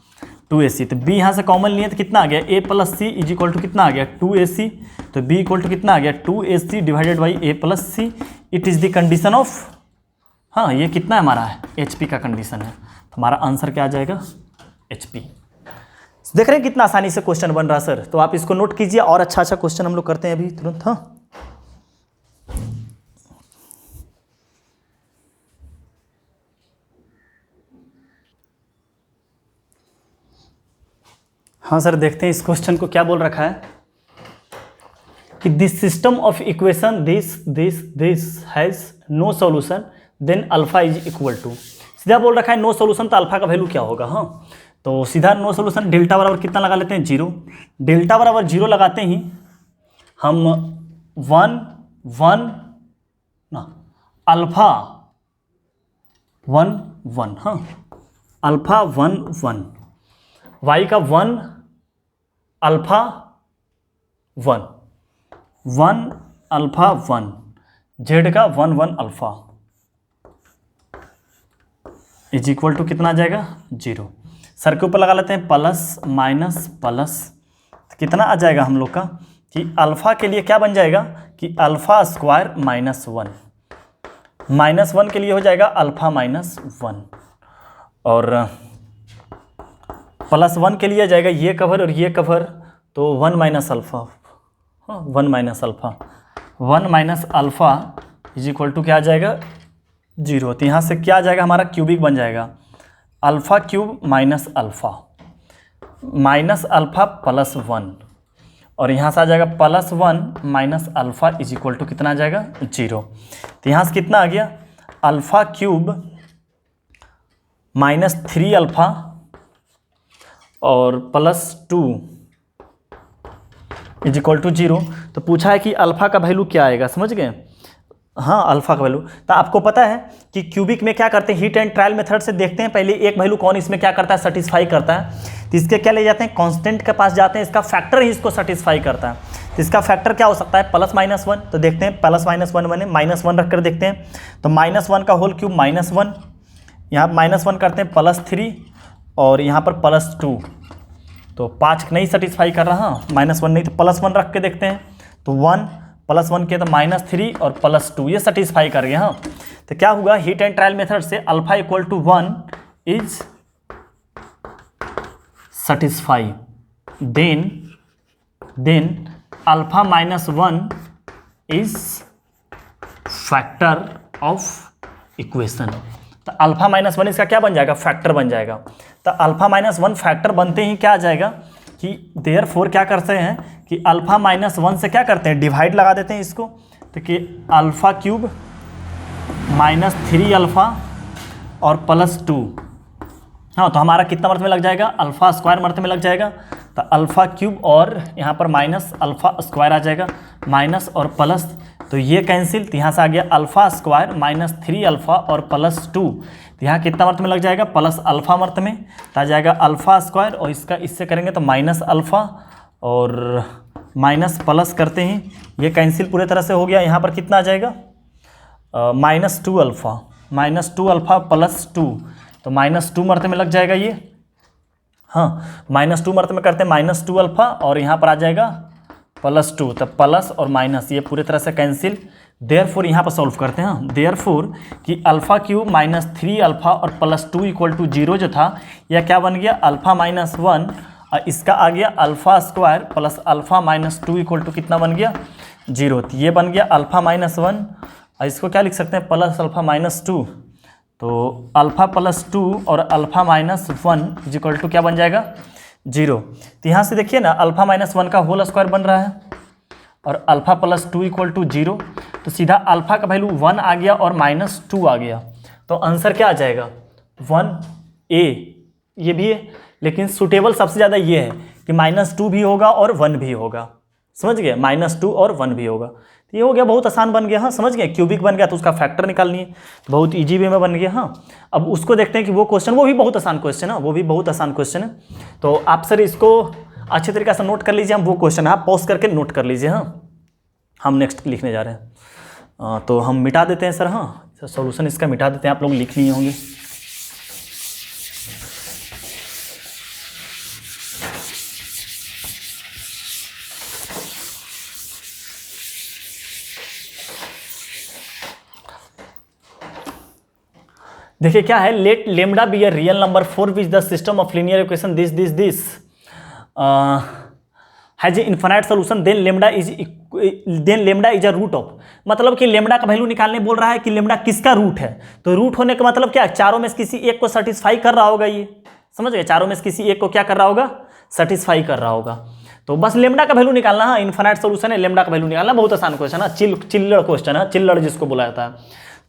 2ac, तो b यहाँ से कॉमन लिए तो कितना आ गया, a plus c is equal to कितना आ गया 2ac, तो b इक्वल टू कितना आ गया 2ac divided by a plus c. It is the condition of, हाँ ये कितना है हमारा है HP का कंडीशन है, तो हमारा आंसर क्या आ जाएगा HP। देख रहे हैं कितना आसानी से क्वेश्चन बन रहा है सर, तो आप इसको नोट कीजिए, और अच्छा क्वेश्चन हम लोग करते हैं अभी तुरंत। हाँ सर देखते हैं इस क्वेश्चन को क्या बोल रखा है कि this system of equation this has no solution then alpha is equal to, सीधा बोल रखा है नो सॉल्यूशन, तो अल्फा का वैल्यू क्या होगा। हाँ तो सीधा नो सॉल्यूशन, डेल्टा बराबर कितना लगा लेते हैं 0, डेल्टा बराबर 0 लगाते ही हम 1 1 ना अल्फा 1 1, हाँ अल्फा 1 1, y का 1 अल्फा 1 1 अल्फा 1, z का 1 1 अल्फा इज इक्वल टू कितना आ जाएगा 0। सर के ऊपर लगा लेते हैं प्लस माइनस प्लस, तो कितना आ जाएगा हम लोग का कि अल्फा के लिए क्या बन जाएगा कि अल्फा स्क्वायर माइनस 1, माइनस 1 के लिए हो जाएगा अल्फा माइनस 1, और प्लस 1 के लिए जाएगा ये कवर और ये कवर, तो 1 माइनस अल्फा, हाँ 1 minus alpha, 1 minus alpha is equal to क्या आ जाएगा 0। तो यहाँ से क्या आ जाएगा हमारा क्यूबिक बन जाएगा alpha cube minus alpha plus 1, और यहाँ से आ जाएगा plus 1 minus alpha is equal to कितना आ जाएगा 0। तो यहाँ से कितना आ गया अल्फा क्यूब माइनस 3 अल्फा और प्लस 2 इज इक्वल टू 0। तो पूछा है कि अल्फा का वैल्यू क्या आएगा, समझ गए। हाँ अल्फा का वैल्यू, तो आपको पता है कि क्यूबिक में क्या करते हैं, हीट एंड ट्रायल मेथड से देखते हैं पहले एक वैल्यू कौन इसमें क्या करता है सेटिस्फाई करता है। तो इसके क्या ले जाते हैं कांस्टेंट के पास जाते हैं, इसका फैक्टर ही इसको सेटिस्फाई करता है। तो इसका फैक्टर क्या हो सकता है प्लस माइनस 1, तो देखते हैं प्लस माइनस 1 बने, माइनस 1 रख कर देखते हैं, तो माइनस 1 का होल क्यूब माइनस 1, यहाँ माइनस 1 करते हैं प्लस 3 और यहाँ पर प्लस 2, तो 5 नहीं सेटिस्फाई कर रहा, माइनस 1 नहीं, तो प्लस 1 रख के देखते हैं, तो 1 +1 किया तो -3 और +2, ये सेटिस्फाई कर गया। हाँ, तो क्या होगा, हीट एंड ट्रायल मेथड से alpha equal to 1 is satisfy, then alpha minus 1 is factor of equation। तो अल्फा माइनस 1 इसका क्या बन जाएगा, फैक्टर बन जाएगा। तो अल्फा माइनस 1 फैक्टर बनते ही क्या आ जाएगा कि देयरफॉर क्या करते हैं कि अल्फा माइनस 1 से क्या करते हैं, डिवाइड लगा देते हैं इसको, तो कि अल्फा क्यूब -3 अल्फा और +2। हाँ, तो हमारा कितना मर्थ में लग जाएगा, अल्फा स्क्वायर मर्थ में लग जाएगा। तो अल्फा क्यूब और यहाँ पर माइनस अल्फा स्क्वायर आ जाएगा, माइनस और प्लस, तो ये कैंसिल, तो यहाँ से आ गया अल्फा स्क्वायर -3 अल्फा और +2। तो यहाँ कितना मर्थ में लग जाएगा, प्लस अल्फा मर्थ में, तो आ जाएगा अल्फा स्क्वायर, और इसका इससे करेंगे तो माइनस अल्फा और माइनस प्लस करते हैं, ये कैंसिल पूरे तरह से हो गया। यहाँ पर कितना आ जाएगा, -2 अल्फा, -2 अल्फा +2, तो -2 मर्थ में लग जाएगा ये। हाँ, -2 मर्थ में करते हैं -2 अल्फा, और यहाँ पर आ जाएगा +2, तो प्लस और माइनस ये पूरी तरह से कैंसिल। देयरफॉर यहाँ पर सॉल्व करते हैं। हाँ, देयरफॉर कि अल्फा क्यूब -3 अल्फा और +2 इक्वल टू 0 जो था, यह क्या बन गया, अल्फा -1, और इसका आ गया alpha square plus alpha -2 equal to कितना बन गया, 0। तो ये बन गया अल्फा -1, और इसको क्या लिख सकते हैं, प्लस अल्फा -2, तो अल्फा +2 और अल्फा -1 इज इक्वल टू क्या बन जाएगा, 0। तो यहाँ से देखिए ना, अल्फा -1 का होल स्क्वायर बन रहा है और अल्फा +2 इक्वल टू 0, तो सीधा अल्फा का वैल्यू 1 आ गया और -2 आ गया, तो आंसर क्या आ जाएगा, 1A। ये भी है, लेकिन सुटेबल सबसे ज़्यादा ये है कि -2 भी होगा और 1 भी होगा, समझ गए, -2 और 1 भी होगा। तो ये हो गया, बहुत आसान बन गया। हाँ, समझ गए, क्यूबिक बन गया तो उसका फैक्टर निकालनी है, तो बहुत इजी वे में बन गया। हाँ, अब उसको देखते हैं कि वो क्वेश्चन, वो भी बहुत आसान क्वेश्चन है, वो भी बहुत आसान क्वेश्चन है। तो आप सर इसको अच्छे तरीके से नोट कर लीजिए, हम वो क्वेश्चन आप पॉज करके नोट कर लीजिए। हाँ, हम नेक्स्ट लिखने जा रहे हैं, तो हम मिटा देते हैं सर। हाँ, सॉल्यूशन इसका मिटा देते हैं, आप लोग लिख लिए होंगे। देखिए क्या है, let lambda be a real number for which the system of linear equation this has a infinite solution, then lambda is a root of. मतलब कि लेमडा का वैल्यू निकालने बोल रहा है कि लेमडा किसका रूट है, तो रूट होने का मतलब क्या, चारों में से किसी एक को सेटिस्फाई कर रहा होगा। ये समझ गए, चारों में से किसी एक को क्या कर रहा होगा, सेटिस्फाई कर रहा होगा। तो बस लेमडा का वैल्यू निकालना। हाँ, इनफाइनाइट सोल्यूशन है, लेमडा का वैल्यू निकालना, बहुत आसान क्वेश्चन है, चिल्लड़ क्वेश्चन है, चिल्लड़ जिसको बोला जाता है।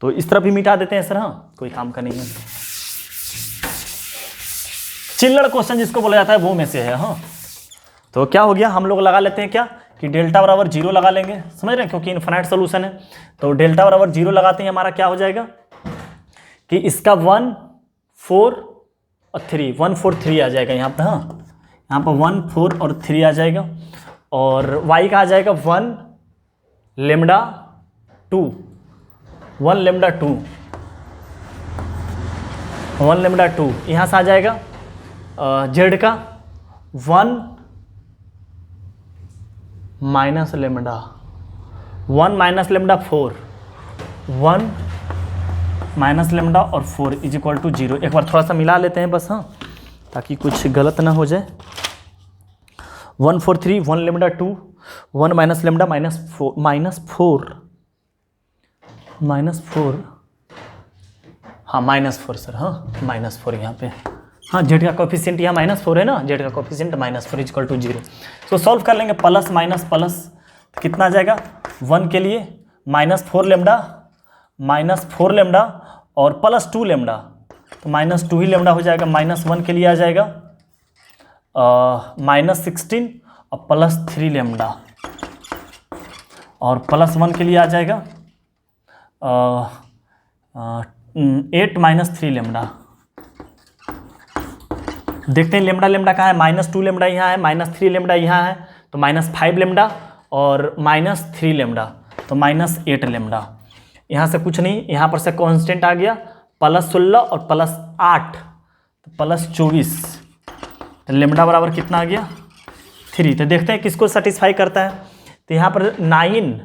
तो इस तरह भी मिटा देते हैं सर। हाँ, कोई काम का नहीं है, चिल्लड़ क्वेश्चन जिसको बोला जाता है वो में से है। हाँ, तो क्या हो गया, हम लोग लगा लेते हैं क्या कि डेल्टा बराबर 0 लगा लेंगे, समझ रहे हैं, क्योंकि इनफाइनाइट सोल्यूशन है। तो डेल्टा बराबर 0 लगाते हैं, हमारा क्या हो जाएगा कि इसका 1 4 और 3 1 4 3 आ जाएगा यहाँ पर। हाँ, यहाँ पर 1 4 और 3 आ जाएगा, और y का आ जाएगा 1 लेमडा 2, 1 लेमडा 2, 1 लेमडा 2। यहाँ से आ जाएगा जेड का 1 minus lambda 1 minus lambda 4, 1 minus lambda और 4 इज इक्वल टू 0। एक बार थोड़ा सा मिला लेते हैं बस। हाँ, ताकि कुछ गलत ना हो जाए। 1 4 3 1 लेमडा 2 1 माइनस लेमडा -4 हाँ -4 सर। हाँ, -4 यहाँ पे। हाँ, जेड का कोफिशिएंट यहाँ -4 है ना, जेड का कोफिशिएंट -4 इज इक्वल टू 0। तो सॉल्व कर लेंगे, प्लस माइनस प्लस, तो कितना आ जाएगा 1 के लिए -4 लेमडा और +2 लेमडा, तो -2 ही लेमडा हो जाएगा। -1 के लिए आ जाएगा -16 और +3 लेमडा, और +1 के लिए आ जाएगा 8 -3 लेमडा। देखते हैं लेमडा लेमडा कहाँ है, -2 लेमडा यहाँ है, -3 लेमडा यहाँ है, तो -5 लेमडा और -3 लेमडा, तो -8 लेमडा। यहाँ से कुछ नहीं, यहाँ पर से कांस्टेंट आ गया +16 और +8, तो +24, तो लेमडा बराबर कितना आ गया 3। तो देखते हैं किसको सेटिस्फाई करता है। तो यहाँ पर 9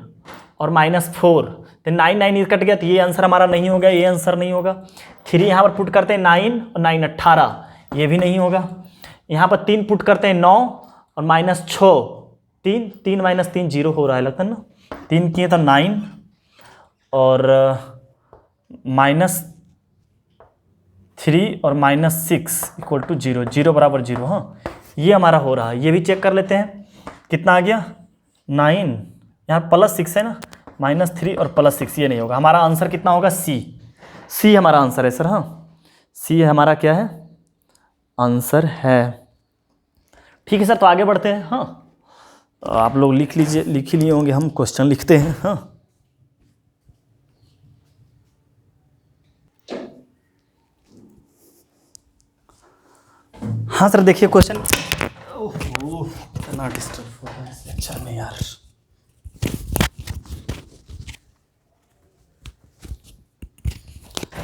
और -4, तो 9 9 कट गया, तो ये आंसर हमारा नहीं होगा, ये आंसर नहीं होगा। 3 यहाँ पर पुट करते हैं 9 और 9 18, ये भी नहीं होगा। यहाँ पर 3 पुट करते हैं 9 और -6, 3 3 -3 0 हो रहा है लगता है ना, 3 किए तो 9 और -3 और -6 इक्वल टू 0, 0 बराबर 0। हाँ, ये हमारा हो रहा है, ये भी चेक कर लेते हैं कितना आ गया 9, यहाँ +6 है ना, -3 और +6, ये नहीं होगा। हमारा आंसर कितना होगा सी हमारा आंसर है सर। हाँ, सी हमारा क्या है आंसर है। ठीक है सर, तो आगे बढ़ते हैं। हाँ, आप लोग लिख लीजिए, लिख ही लिए होंगे, हम क्वेश्चन लिखते हैं। हाँ सर, देखिए क्वेश्चन। ओहो, इतना डिस्टर्ब हो रहा है, अच्छा नहीं यार।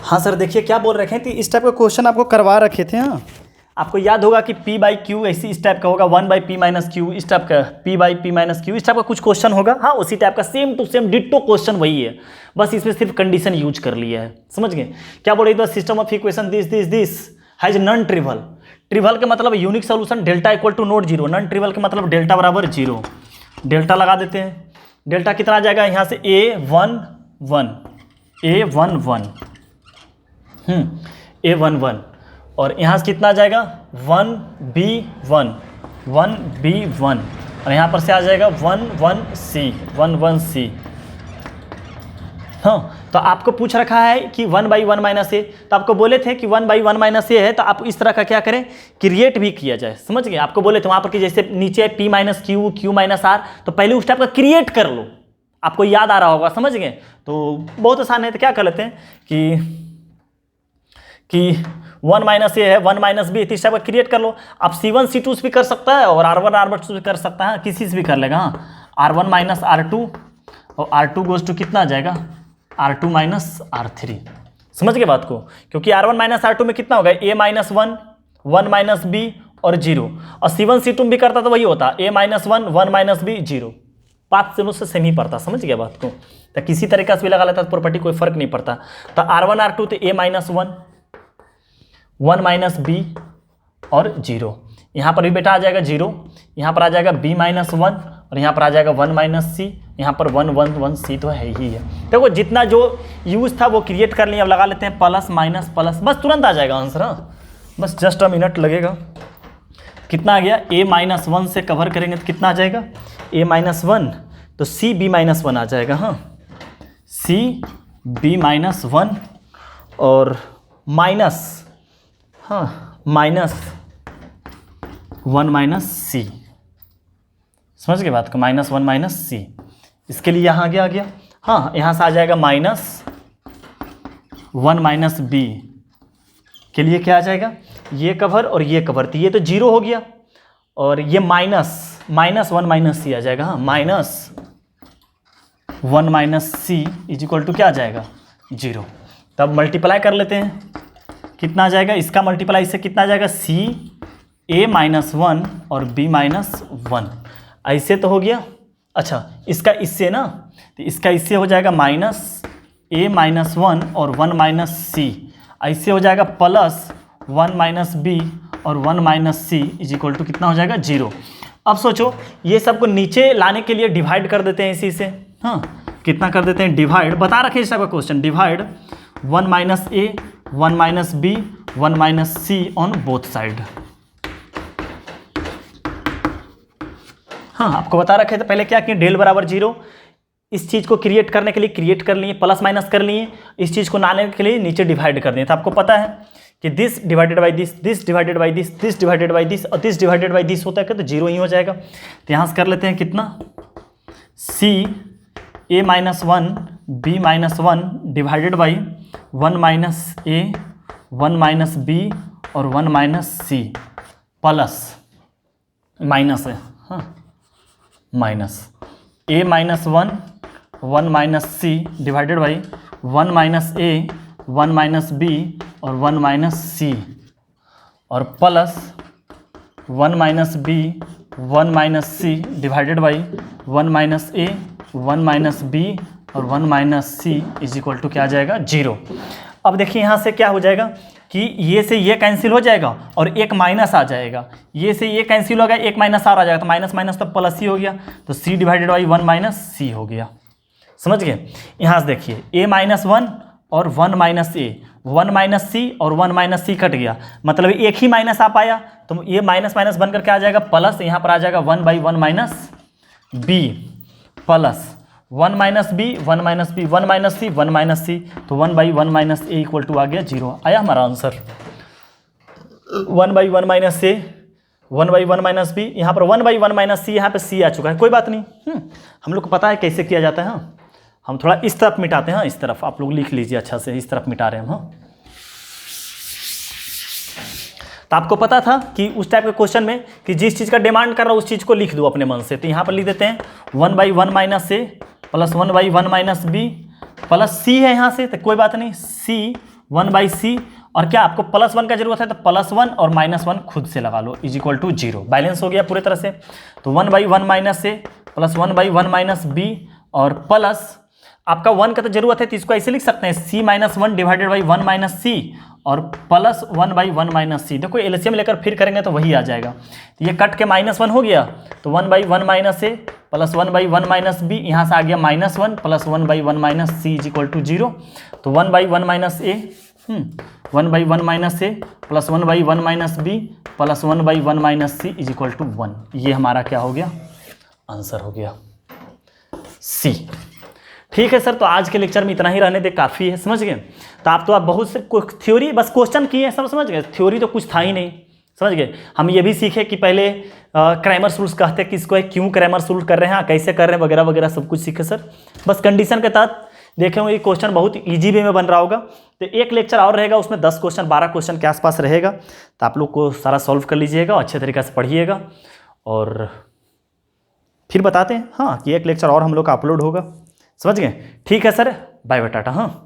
हाँ सर, देखिए क्या बोल रखे थे, इस टाइप का क्वेश्चन आपको करवा रखे थे। हाँ, आपको याद होगा कि P/Q ऐसी इस टाइप का होगा, 1/P-Q, इस टाइप का P/P-Q, इस टाइप का कुछ क्वेश्चन होगा। हाँ, उसी टाइप का same to same ditto question वही है, बस इसमें सिर्फ कंडीशन यूज कर लिया है। समझ गए क्या बोल रही थी? System of equation this has non trivial. Trivial के मतलब unique solution delta equal to not 0, non trivial के मतलब डेल्टा बराबर 0। डेल्टा लगा देते हैं, डेल्टा कितना आ जाएगा यहाँ से A11 A11 और यहाँ से कितना आ जाएगा 1B1 और यहाँ पर से आ जाएगा 11C। हाँ, तो आपको पूछ रखा है कि 1/1 - a, तो आपको बोले थे कि 1/1 - a है, तो आप इस तरह का क्या करें, क्रिएट भी किया जाए। समझ गए? आपको बोले थे वहाँ पर कि जैसे नीचे P-Q, Q-R, तो पहले उस टाइप का क्रिएट कर लो, आपको याद आ रहा होगा। समझ गए? तो बहुत आसान है, तो क्या कर लेते हैं कि 1 - a है, 1 - b, इस टाइप का क्रिएट कर लो। आप C1 C2 से भी कर सकता है और R1 R2 से भी कर सकता है, किसी से भी कर लेगा। हाँ, R1 - R2 और R2 गोज टू कितना आ जाएगा R2 - R3। समझ गए बात को? क्योंकि R1 - R2 में कितना होगा A-1 1 - b और 0, और C1 C2 में भी करता तो वही होता A-1 1 - b 0, पाथ से मुझसे सेम ही पड़ता। समझ गया बात को? तो किसी तरीका से भी लगा लेता तो प्रॉपर्टी कोई फर्क नहीं पड़ता। तो R1 R2 तो A-1 1 - b और 0, यहाँ पर भी बेटा आ जाएगा 0, यहाँ पर आ जाएगा B-1 और यहाँ पर आ जाएगा 1 - c, यहाँ पर 1 1 1 c तो है ही है। देखो जितना जो यूज था वो क्रिएट कर लिया। अब लगा लेते हैं प्लस माइनस प्लस, बस तुरंत आ जाएगा आंसर। हाँ, बस जस्ट अ मिनट लगेगा। कितना आ गया A-1 से कवर करेंगे तो कितना आ जाएगा A-1, तो CB-1 आ जाएगा। हाँ, CB-1 और माइनस, हाँ, -1 - c। समझ गए बात को? -1 - c, इसके लिए यहाँ आ गया। हाँ, यहाँ से आ जाएगा -1 - b के लिए क्या आ जाएगा, ये कवर और ये कवर, तो ये तो 0 हो गया, और ये -1 - c आ जाएगा। हाँ, -1 - c इज इक्वल टू क्या आ जाएगा 0। तब मल्टीप्लाई कर लेते हैं, कितना आ जाएगा, इसका मल्टीप्लाई इससे कितना आ जाएगा CA-1 और B-1, ऐसे तो हो गया। अच्छा, इसका इससे ना, तो इसका इससे हो जाएगा -A-1 और 1 - c, ऐसे हो जाएगा +1 - b और 1 - c इज इक्वल टू कितना हो जाएगा 0। अब सोचो, ये सबको नीचे लाने के लिए डिवाइड कर देते हैं इसी से। हाँ, कितना कर देते हैं डिवाइड, बता रखे इस टाइप का question, divide 1 - a 1 - b 1 - c on both side. हाँ, आपको बता रखे थे पहले क्या किए, डेल बराबर 0, इस चीज़ को क्रिएट करने के लिए क्रिएट कर लिए, प्लस माइनस कर लिए, इस चीज़ को लाने के लिए नीचे डिवाइड कर दिए। तो आपको पता है कि this divided by this, this divided by this, this divided by this और दिस डिवाइडेड बाई दिस होता है, तो 0 ही हो जाएगा। तो यहाँ से कर लेते हैं कितना, CA-1 B-1 divided by 1 - a 1 - b और 1 - c प्लस माइनस है। हाँ, minus A-1 1 - c divided by 1 - a 1 - b और 1 - c और plus 1 - b 1 - c divided by 1 - a 1 - b और 1 minus c is equal to क्या आ जाएगा 0। अब देखिए यहाँ से क्या हो जाएगा कि ये से ये कैंसिल हो जाएगा और एक माइनस आ जाएगा, ये से ये कैंसिल हो गया, एक माइनस आर आ जाएगा, तो माइनस माइनस तो प्लस ही हो गया, तो सी डिवाइडेड बाई 1 माइनस सी हो गया। समझ गए। यहाँ से देखिए a माइनस 1 और 1 माइनस ए, 1 माइनस सी और 1 माइनस सी कट गया, मतलब एक ही माइनस आ पाया, तो ये माइनस माइनस बनकर के आ जाएगा प्लस, यहाँ पर आ जाएगा 1 by 1 minus B plus 1 minus B 1 minus B 1 minus C 1 minus C, तो 1 by 1 minus A equal to आ गया 0। आया हमारा answer 1 by 1 minus A 1 by 1 minus B, यहाँ पर 1 बाई 1 माइनस सी, यहाँ पे सी आ चुका है, कोई बात नहीं, हम लोग को पता है कैसे किया जाता है। हाँ हम थोड़ा इस तरफ मिटाते हैं, हाँ इस तरफ आप लोग लिख लीजिए अच्छा से, इस तरफ मिटा रहे हैं हम। हाँ तो आपको पता था कि उस टाइप के क्वेश्चन में कि जिस चीज़ का डिमांड कर रहा है उस चीज़ को लिख दो अपने मन से, तो यहाँ पर लिख देते हैं 1 by 1 minus A plus 1 by 1 minus B plus C है यहाँ से, तो कोई बात नहीं, सी 1 बाई सी, और क्या आपको प्लस 1 का जरूरत है तो प्लस 1 और माइनस 1 खुद से लगा लो, इज इक्वल टू 0। बैलेंस हो गया पूरे तरह से, तो 1 by 1 minus A plus 1 by 1 minus b और प्लस आपका 1 का तो जरूरत है तो इसको ऐसे लिख सकते हैं सी minus 1 divided by 1 minus C और प्लस 1 बाई 1 माइनस सी। देखो एलसीएम लेकर फिर करेंगे तो वही आ जाएगा, तो ये कट के माइनस 1 हो गया, तो 1 by 1 minus A plus 1 by 1 minus B, यहाँ से आ गया minus 1 plus 1 by 1 minus c is equal to 0। तो 1 by 1 minus A 1 by 1 minus A plus 1 by 1 minus B plus 1 by 1 minus c is equal to 1। ये हमारा क्या हो गया, आंसर हो गया सी। ठीक है सर, तो आज के लेक्चर में इतना ही रहने दे, काफ़ी है, समझ गए। तो आप बहुत से थ्योरी बस क्वेश्चन किए सब समझ गए, थ्योरी तो कुछ था ही नहीं, समझ गए। हम ये भी सीखे कि पहले क्रैमर्स रूल्स कहते हैं किसको है, क्यों क्रैमर्स रूल कर रहे हैं, कैसे कर रहे हैं, वगैरह वगैरह सब कुछ सीखे सर। बस कंडीशन के तहत देखे हुए ये क्वेश्चन बहुत ईजी वे में बन रहा होगा, तो एक लेक्चर और रहेगा, उसमें 10 क्वेश्चन 12 क्वेश्चन के आसपास रहेगा, तो आप लोग को सारा सॉल्व कर लीजिएगा, अच्छे तरीके से पढ़िएगा, और फिर बताते हैं हाँ कि एक लेक्चर और हम लोग का अपलोड होगा, समझ गए। ठीक है सर, बाय बाय टाटा। हाँ।